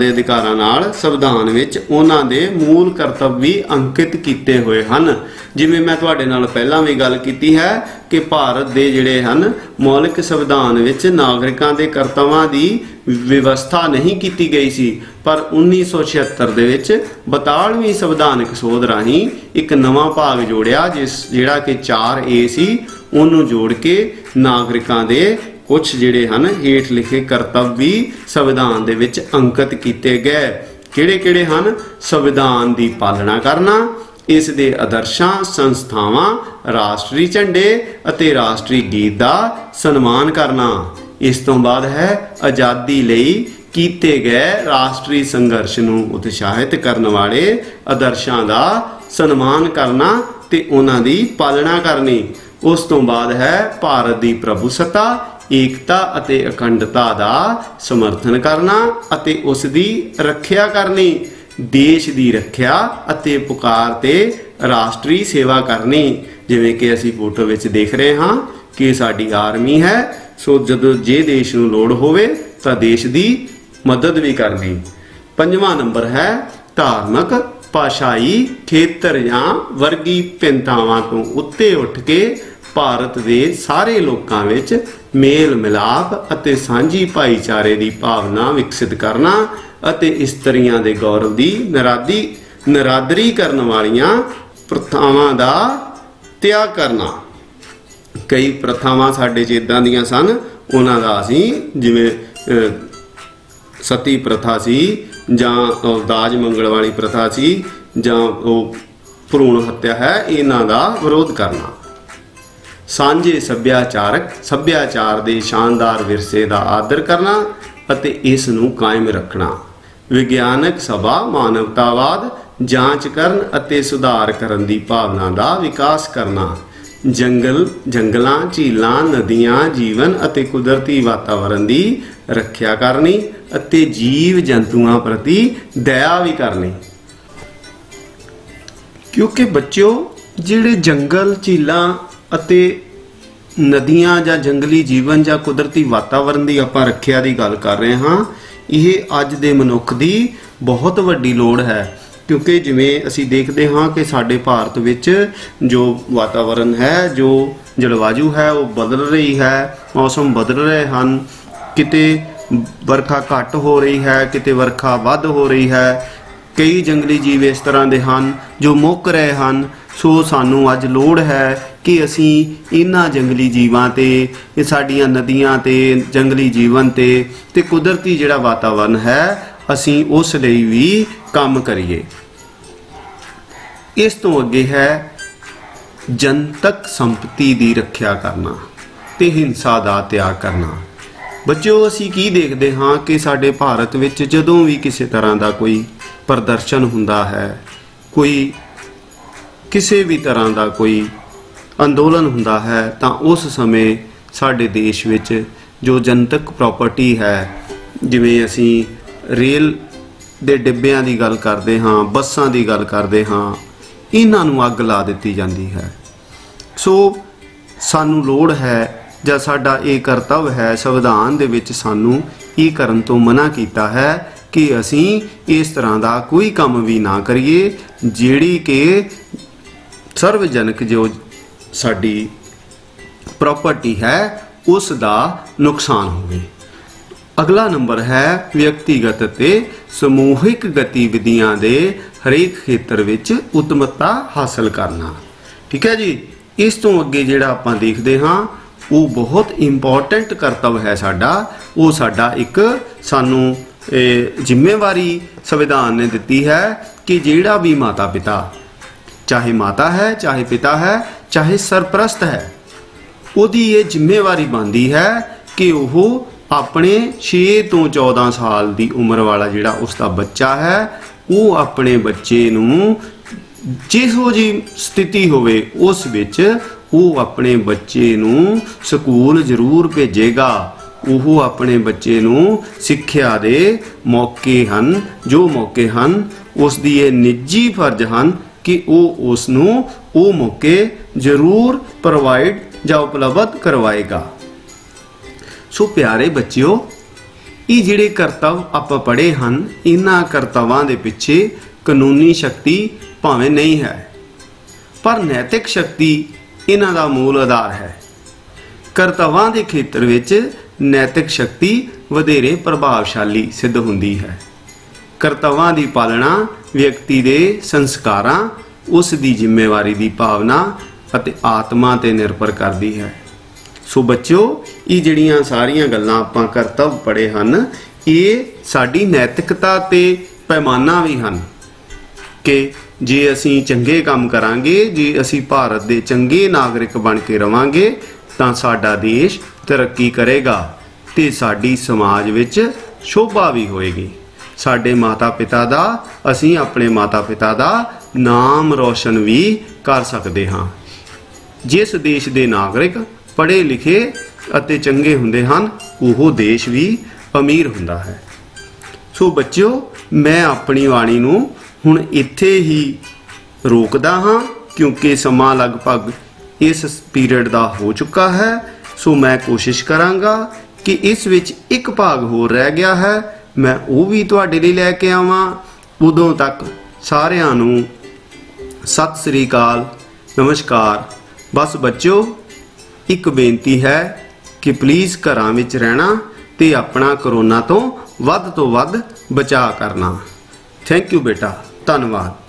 Speaker 1: ਅਧਿਕਾਰਾਂ ਨਾਲ ਸੰਵਿਧਾਨ ਵਿੱਚ ਉਹਨਾਂ ਦੇ ਮੂਲ ਕਰਤੱਵ ਵੀ ਅੰਕਿਤ ਕੀਤੇ ਹੋਏ ਹਨ। ਜਿਵੇਂ ਮੈਂ ਤੁਹਾਡੇ ਨਾਲ ਪਹਿਲਾਂ ਵੀ ਗੱਲ ਕੀਤੀ ਹੈ ਕਿ ਭਾਰਤ ਦੇ ਜਿਹੜੇ ਹਨ ਮੌਲਿਕ ਸੰਵਿਧਾਨ ਵਿੱਚ ਨਾਗਰਿਕਾਂ ਦੇ ਕਰਤੱਵਾਂ ਦੀ ਵਿਵਸਥਾ ਨਹੀਂ ਕੀਤੀ ਗਈ ਸੀ, ਪਰ 1976 ਦੇ ਵਿੱਚ 42ਵੀਂ ਸੰਵਿਧਾਨਕ ਸੋਧ ਰਾਹੀਂ ਇੱਕ ਨਵਾਂ ਭਾਗ ਜੋੜਿਆ ਜਿਹੜਾ ਕਿ 4A ਸੀ। ਉਹਨੂੰ ਜੋੜ ਕੇ ਨਾਗਰਿਕਾਂ ਦੇ ਕੁਝ ਜਿਹੜੇ ਹਨ ਹੇਠ ਲਿਖੇ ਕਰਤੱਵ ਵੀ ਸੰਵਿਧਾਨ ਦੇ ਵਿੱਚ ਅੰਕਿਤ ਕੀਤੇ ਗਏ। ਕਿਹੜੇ-ਕਿਹੜੇ ਹਨ? ਸੰਵਿਧਾਨ ਦੀ ਪਾਲਣਾ ਕਰਨਾ, ਇਸ ਦੇ ਆਦਰਸ਼ਾਂ, ਸੰਸਥਾਵਾਂ, ਰਾਸ਼ਟਰੀ ਝੰਡੇ ਅਤੇ ਰਾਸ਼ਟਰੀ ਗੀਤ ਦਾ ਸਨਮਾਨ ਕਰਨਾ। ਇਸ ਤੋਂ ਬਾਅਦ ਹੈ ਆਜ਼ਾਦੀ ਲਈ ਕੀਤੇ ਗਏ ਰਾਸ਼ਟਰੀ ਸੰਘਰਸ਼ ਨੂੰ ਉਤਸ਼ਾਹਿਤ ਕਰਨ ਵਾਲੇ ਆਦਰਸ਼ਾਂ ਦਾ ਸਨਮਾਨ ਕਰਨਾ ਤੇ ਉਹਨਾਂ ਦੀ ਪਾਲਣਾ ਕਰਨੀ। ਉਸ ਤੋਂ ਬਾਅਦ ਹੈ ਭਾਰਤ ਦੀ ਪ੍ਰਭੂਸੱਤਾ, ਏਕਤਾ ਅਤੇ ਅਖੰਡਤਾ ਦਾ ਸਮਰਥਨ ਕਰਨਾ ਅਤੇ ਉਸ ਦੀ ਰੱਖਿਆ ਕਰਨੀ। ਦੇਸ਼ ਦੀ ਰੱਖਿਆ ਅਤੇ ਪੁਕਾਰ ਤੇ ਰਾਸ਼ਟਰੀ ਸੇਵਾ ਕਰਨੀ। ਜਿਵੇਂ ਕਿ ਅਸੀਂ ਫੋਟੋ ਵਿੱਚ ਦੇਖ ਰਹੇ ਹਾਂ ਕਿ ਸਾਡੀ ਆਰਮੀ ਹੈ। ਸੋ ਜਦੋਂ ਜੇ ਦੇਸ਼ ਨੂੰ ਲੋੜ ਹੋਵੇ ਤਾਂ ਦੇਸ਼ ਦੀ ਮਦਦ ਵੀ ਕਰਨੀ। 5ਵਾਂ ਨੰਬਰ ਹੈ ਧਾਰਮਿਕ, ਭਾਸ਼ਾਈ, ਖੇਤਰ ਜਾਂ ਵਰਗੀ ਭਿੰਨਤਾਵਾਂ ਤੋਂ ਉੱਤੇ ਉੱਠ ਕੇ ਭਾਰਤ ਦੇ ਸਾਰੇ ਲੋਕਾਂ ਵਿੱਚ ਮੇਲ ਮਿਲਾਪ ਅਤੇ ਸਾਂਝੀ ਭਾਈਚਾਰੇ ਦੀ ਭਾਵਨਾ ਵਿਕਸਿਤ ਕਰਨਾ। ਅਤੇ ਇਸਤਰੀਆਂ ਦੇ ਗੌਰਵ ਦੀ ਨਰਾਦਰੀ ਕਰਨ ਵਾਲੀਆਂ ਪ੍ਰਥਾਵਾਂ ਦਾ ਤਿਆਗ ਕਰਨਾ। ਕਈ ਪ੍ਰਥਾਵਾਂ ਸਾਡੇ 'ਚ ਇੱਦਾਂ ਦੀਆਂ ਸਨ, ਉਹਨਾਂ ਦਾ ਅਸੀਂ ਜਿਵੇਂ ਸਤੀ ਪ੍ਰਥਾ ਸੀ, ਜਾਂ ਦਾਜ ਮੰਗਣ ਵਾਲੀ ਪ੍ਰਥਾ ਸੀ, ਜਾਂ ਉਹ ਭਰੂਣ ਹੱਤਿਆ ਹੈ, ਇਹਨਾਂ ਦਾ ਵਿਰੋਧ ਕਰਨਾ। ਸਾਂਝੇ ਸੱਭਿਆਚਾਰ ਦੇ ਸ਼ਾਨਦਾਰ ਵਿਰਸੇ ਦਾ ਆਦਰ ਕਰਨਾ ਅਤੇ ਇਸ ਨੂੰ ਕਾਇਮ ਰੱਖਣਾ। ਵਿਗਿਆਨਕ ਸਭਾ ਮਾਨਵਤਾਵਾਦ, ਜਾਂਚ ਕਰਨ ਅਤੇ ਸੁਧਾਰ ਕਰਨ ਦੀ ਭਾਵਨਾ ਦਾ ਵਿਕਾਸ ਕਰਨਾ। ਜੰਗਲਾਂ, ਝੀਲਾਂ, ਨਦੀਆਂ, ਜੀਵਨ ਅਤੇ ਕੁਦਰਤੀ ਵਾਤਾਵਰਣ ਦੀ ਰੱਖਿਆ ਕਰਨੀ ਅਤੇ ਜੀਵ ਜੰਤੂਆਂ ਪ੍ਰਤੀ ਦਇਆ ਵੀ ਕਰਨੀ। ਕਿਉਂਕਿ ਬੱਚਿਓ, ਜਿਹੜੇ ਜੰਗਲ, ਝੀਲਾਂ ਅਤੇ ਨਦੀਆਂ ਜਾਂ ਜੰਗਲੀ ਜੀਵਨ ਜਾਂ ਕੁਦਰਤੀ ਵਾਤਾਵਰਣ ਦੀ ਆਪਾਂ ਰੱਖਿਆ ਦੀ ਗੱਲ ਕਰ ਰਹੇ ਹਾਂ, ਇਹ ਅੱਜ ਦੇ ਮਨੁੱਖ ਦੀ ਬਹੁਤ ਵੱਡੀ ਲੋੜ ਹੈ। ਕਿਉਂਕਿ ਜਿਵੇਂ ਅਸੀਂ ਦੇਖਦੇ ਹਾਂ ਕਿ ਸਾਡੇ ਭਾਰਤ ਵਿੱਚ ਜੋ ਵਾਤਾਵਰਣ ਹੈ, ਜੋ ਜਲਵਾਯੂ ਹੈ, ਉਹ ਬਦਲ ਰਹੀ ਹੈ, ਮੌਸਮ ਬਦਲ ਰਹੇ ਹਨ। ਕਿਤੇ ਵਰਖਾ ਘੱਟ ਹੋ ਰਹੀ ਹੈ, ਕਿਤੇ ਵਰਖਾ ਵੱਧ ਹੋ ਰਹੀ ਹੈ। ਕਈ ਜੰਗਲੀ ਜੀਵ ਇਸ ਤਰ੍ਹਾਂ ਦੇ ਹਨ ਜੋ ਮੁੱਕ ਰਹੇ ਹਨ। ਸੋ ਸਾਨੂੰ ਅੱਜ ਲੋੜ ਹੈ ਕਿ ਅਸੀਂ ਇਹਨਾਂ ਜੰਗਲੀ ਜੀਵਾਂ 'ਤੇ, ਇਹ ਸਾਡੀਆਂ ਨਦੀਆਂ 'ਤੇ, ਜੰਗਲੀ ਜੀਵਨ 'ਤੇ ਕੁਦਰਤੀ ਜਿਹੜਾ ਵਾਤਾਵਰਨ ਹੈ, ਅਸੀਂ ਉਸ ਲਈ ਵੀ ਕੰਮ ਕਰੀਏ। ਇਸ ਤੋਂ ਅੱਗੇ ਹੈ ਜਨਤਕ ਸੰਪਤੀ ਦੀ ਰੱਖਿਆ ਕਰਨਾ ਤੇ ਹਿੰਸਾ ਦਾ ਤਿਆਗ ਕਰਨਾ। ਬੱਚਿਓ, ਅਸੀਂ ਕੀ ਦੇਖਦੇ ਹਾਂ ਕਿ ਸਾਡੇ ਭਾਰਤ ਵਿੱਚ ਜਦੋਂ ਵੀ ਕਿਸੇ ਤਰ੍ਹਾਂ ਦਾ ਕੋਈ ਪ੍ਰਦਰਸ਼ਨ ਹੁੰਦਾ ਹੈ, ਕੋਈ ਕਿਸੇ ਵੀ ਤਰ੍ਹਾਂ ਦਾ ਕੋਈ ਅੰਦੋਲਨ ਹੁੰਦਾ ਹੈ, ਤਾਂ ਉਸ ਸਮੇਂ ਸਾਡੇ ਦੇਸ਼ ਵਿੱਚ ਜੋ ਜਨਤਕ ਪ੍ਰਾਪਰਟੀ ਹੈ, ਜਿਵੇਂ ਅਸੀਂ ਰੇਲ ਦੇ ਡਿੱਬਿਆਂ ਦੀ ਗੱਲ ਕਰਦੇ ਹਾਂ, ਬੱਸਾਂ ਦੀ ਗੱਲ ਕਰਦੇ ਹਾਂ, ਇਹਨਾਂ ਨੂੰ ਅੱਗ ਲਾ ਦਿੱਤੀ ਜਾਂਦੀ ਹੈ। ਸੋ ਸਾਨੂੰ ਲੋੜ ਹੈ, ਜਾਂ ਸਾਡਾ ਇਹ ਕਰਤੱਵ ਹੈ, ਸੰਵਿਧਾਨ ਦੇ ਵਿੱਚ ਸਾਨੂੰ ਇਹ ਕਰਨ ਤੋਂ ਮਨ੍ਹਾ ਕੀਤਾ ਹੈ ਕਿ ਅਸੀਂ ਇਸ ਤਰ੍ਹਾਂ ਦਾ ਕੋਈ ਕੰਮ ਵੀ ਨਾ ਕਰੀਏ ਜਿਹੜੀ ਕਿ ਸਰਵਜਨਕ ਜੋ ਸਾਡੀ ਪ੍ਰਾਪਰਟੀ ਹੈ ਉਸ ਦਾ ਨੁਕਸਾਨ ਹੋਵੇ। ਅਗਲਾ ਨੰਬਰ ਹੈ ਵਿਅਕਤੀਗਤ ਅਤੇ ਸਮੂਹਿਕ ਗਤੀਵਿਧੀਆਂ ਦੇ ਹਰੇਕ ਖੇਤਰ ਵਿੱਚ ਉੱਤਮਤਾ ਹਾਸਲ ਕਰਨਾ। ਠੀਕ ਹੈ ਜੀ। ਇਸ ਤੋਂ ਅੱਗੇ ਜਿਹੜਾ ਆਪਾਂ ਦੇਖਦੇ ਹਾਂ ਉਹ ਬਹੁਤ ਇੰਪੋਰਟੈਂਟ ਕਰਤੱਵ ਹੈ ਸਾਡਾ। ਉਹ ਸਾਡਾ ਇੱਕ ਸਾਨੂੰ ਜ਼ਿੰਮੇਵਾਰੀ ਸੰਵਿਧਾਨ ਨੇ ਦਿੱਤੀ ਹੈ ਕਿ ਜਿਹੜਾ ਵੀ ਮਾਤਾ ਪਿਤਾ, ਚਾਹੇ ਮਾਤਾ ਹੈ, ਚਾਹੇ ਪਿਤਾ ਹੈ, ਚਾਹੇ ਸਰਪ੍ਰਸਤ ਹੈ, ਉਹਦੀ ਇਹ ਜ਼ਿੰਮੇਵਾਰੀ ਬਣਦੀ ਹੈ ਕਿ ਉਹ ਆਪਣੇ 6 ਤੋਂ 14 ਸਾਲ ਦੀ ਉਮਰ ਵਾਲਾ ਜਿਹੜਾ ਉਸਦਾ ਬੱਚਾ ਹੈ, ਉਹ ਆਪਣੇ ਬੱਚੇ ਨੂੰ ਜਿਹੋ ਜਿਹੀ ਸਥਿਤੀ ਹੋਵੇ ਉਸ ਵਿੱਚ ਉਹ ਆਪਣੇ ਬੱਚੇ ਨੂੰ ਸਕੂਲ ਜ਼ਰੂਰ ਭੇਜੇਗਾ। ਉਹ ਆਪਣੇ ਬੱਚੇ ਨੂੰ ਸਿੱਖਿਆ ਦੇ ਮੌਕੇ ਹਨ, ਜੋ ਮੌਕੇ ਹਨ ਉਸ ਦੀ ਇਹ ਨਿੱਜੀ ਫਰਜ਼ ਹਨ ਕਿ ਉਹ ਉਸ ਨੂੰ ਉਹ ਮੌਕੇ ਜ਼ਰੂਰ ਪ੍ਰੋਵਾਈਡ ਜਾਂ ਉਪਲਬਧ ਕਰਵਾਏਗਾ। ਸੋ ਪਿਆਰੇ ਬੱਚਿਓ, ਇਹ ਜਿਹੜੇ ਕਰਤੱਵ ਆਪਾਂ ਪੜ੍ਹੇ ਹਨ, ਇਹਨਾਂ ਕਰਤੱਵਾਂ ਦੇ ਪਿੱਛੇ ਕਾਨੂੰਨੀ ਸ਼ਕਤੀ ਭਾਵੇਂ ਨਹੀਂ ਹੈ, ਪਰ ਨੈਤਿਕ ਸ਼ਕਤੀ ਇਹਨਾਂ ਦਾ ਮੂਲ ਆਧਾਰ ਹੈ। ਕਰਤੱਵਾਂ ਦੇ ਖੇਤਰ ਵਿੱਚ ਨੈਤਿਕ ਸ਼ਕਤੀ ਵਧੇਰੇ ਪ੍ਰਭਾਵਸ਼ਾਲੀ ਸਿੱਧ ਹੁੰਦੀ ਹੈ। ਕਰਤੱਵਾਂ ਦੀ ਪਾਲਣਾ ਵਿਅਕਤੀ ਦੇ ਸੰਸਕਾਰਾਂ, ਉਸ ਦੀ ਜ਼ਿੰਮੇਵਾਰੀ ਦੀ ਭਾਵਨਾ ਅਤੇ ਆਤਮਾ 'ਤੇ ਨਿਰਭਰ ਕਰਦੀ ਹੈ। ਸੋ ਬੱਚਿਓ, ਇਹ ਜਿਹੜੀਆਂ ਸਾਰੀਆਂ ਗੱਲਾਂ ਆਪਾਂ ਕਰਤੱਵ ਪੜ੍ਹੇ ਹਨ, ਇਹ ਸਾਡੀ ਨੈਤਿਕਤਾ ਤੇ ਪੈਮਾਨਾ ਵੀ ਹਨ ਕਿ ਜੇ ਅਸੀਂ ਚੰਗੇ ਕੰਮ ਕਰਾਂਗੇ, ਜੇ ਅਸੀਂ ਭਾਰਤ ਦੇ ਚੰਗੇ ਨਾਗਰਿਕ ਬਣ ਕੇ ਰਵਾਂਗੇ ਤਾਂ ਸਾਡਾ ਦੇਸ਼ ਤਰੱਕੀ ਕਰੇਗਾ ਤੇ ਸਾਡੀ ਸਮਾਜ ਵਿੱਚ ਸ਼ੋਭਾ ਵੀ ਹੋਏਗੀ। ਸਾਡੇ ਮਾਤਾ ਪਿਤਾ ਦਾ, ਅਸੀਂ ਆਪਣੇ ਮਾਤਾ ਪਿਤਾ ਦਾ ਨਾਮ ਰੌਸ਼ਨ ਵੀ ਕਰ ਸਕਦੇ ਹਾਂ। ਜਿਸ ਦੇਸ਼ ਦੇ ਨਾਗਰਿਕ ਪੜ੍ਹੇ ਲਿਖੇ ਅਤੇ ਚੰਗੇ ਹੁੰਦੇ ਹਨ, ਉਹ ਦੇਸ਼ ਵੀ ਅਮੀਰ ਹੁੰਦਾ ਹੈ। ਸੋ ਬੱਚਿਓ, ਮੈਂ ਆਪਣੀ ਬਾਣੀ ਨੂੰ ਹੁਣ ਇੱਥੇ ਹੀ ਰੋਕਦਾ ਹਾਂ ਕਿਉਂਕਿ ਸਮਾਂ ਲਗਭਗ ਇਸ ਪੀਰੀਅਡ ਦਾ ਹੋ ਚੁੱਕਾ ਹੈ। ਸੋ ਮੈਂ ਕੋਸ਼ਿਸ਼ ਕਰਾਂਗਾ ਕਿ ਇਸ ਵਿੱਚ ਇੱਕ ਭਾਗ ਹੋਰ ਰਹਿ ਗਿਆ ਹੈ, ਮੈਂ ਉਹ ਵੀ ਤੁਹਾਡੇ ਲਈ ਲੈ ਕੇ ਆਵਾਂ। ਉਦੋਂ ਤੱਕ ਸਾਰਿਆਂ ਨੂੰ ਸਤਿ ਸ੍ਰੀ ਅਕਾਲ, ਨਮਸਕਾਰ। ਬਸ ਬੱਚਿਓ, ਇੱਕ ਬੇਨਤੀ ਹੈ ਕਿ ਪਲੀਜ਼ ਘਰਾਂ ਵਿੱਚ ਰਹਿਣਾ ਤੇ ਆਪਣਾ ਕਰੋਨਾ ਤੋਂ ਵੱਧ ਤੋਂ ਵੱਧ ਬਚਾਅ ਕਰਨਾ। ਥੈਂਕ ਯੂ ਬੇਟਾ, ਧੰਨਵਾਦ।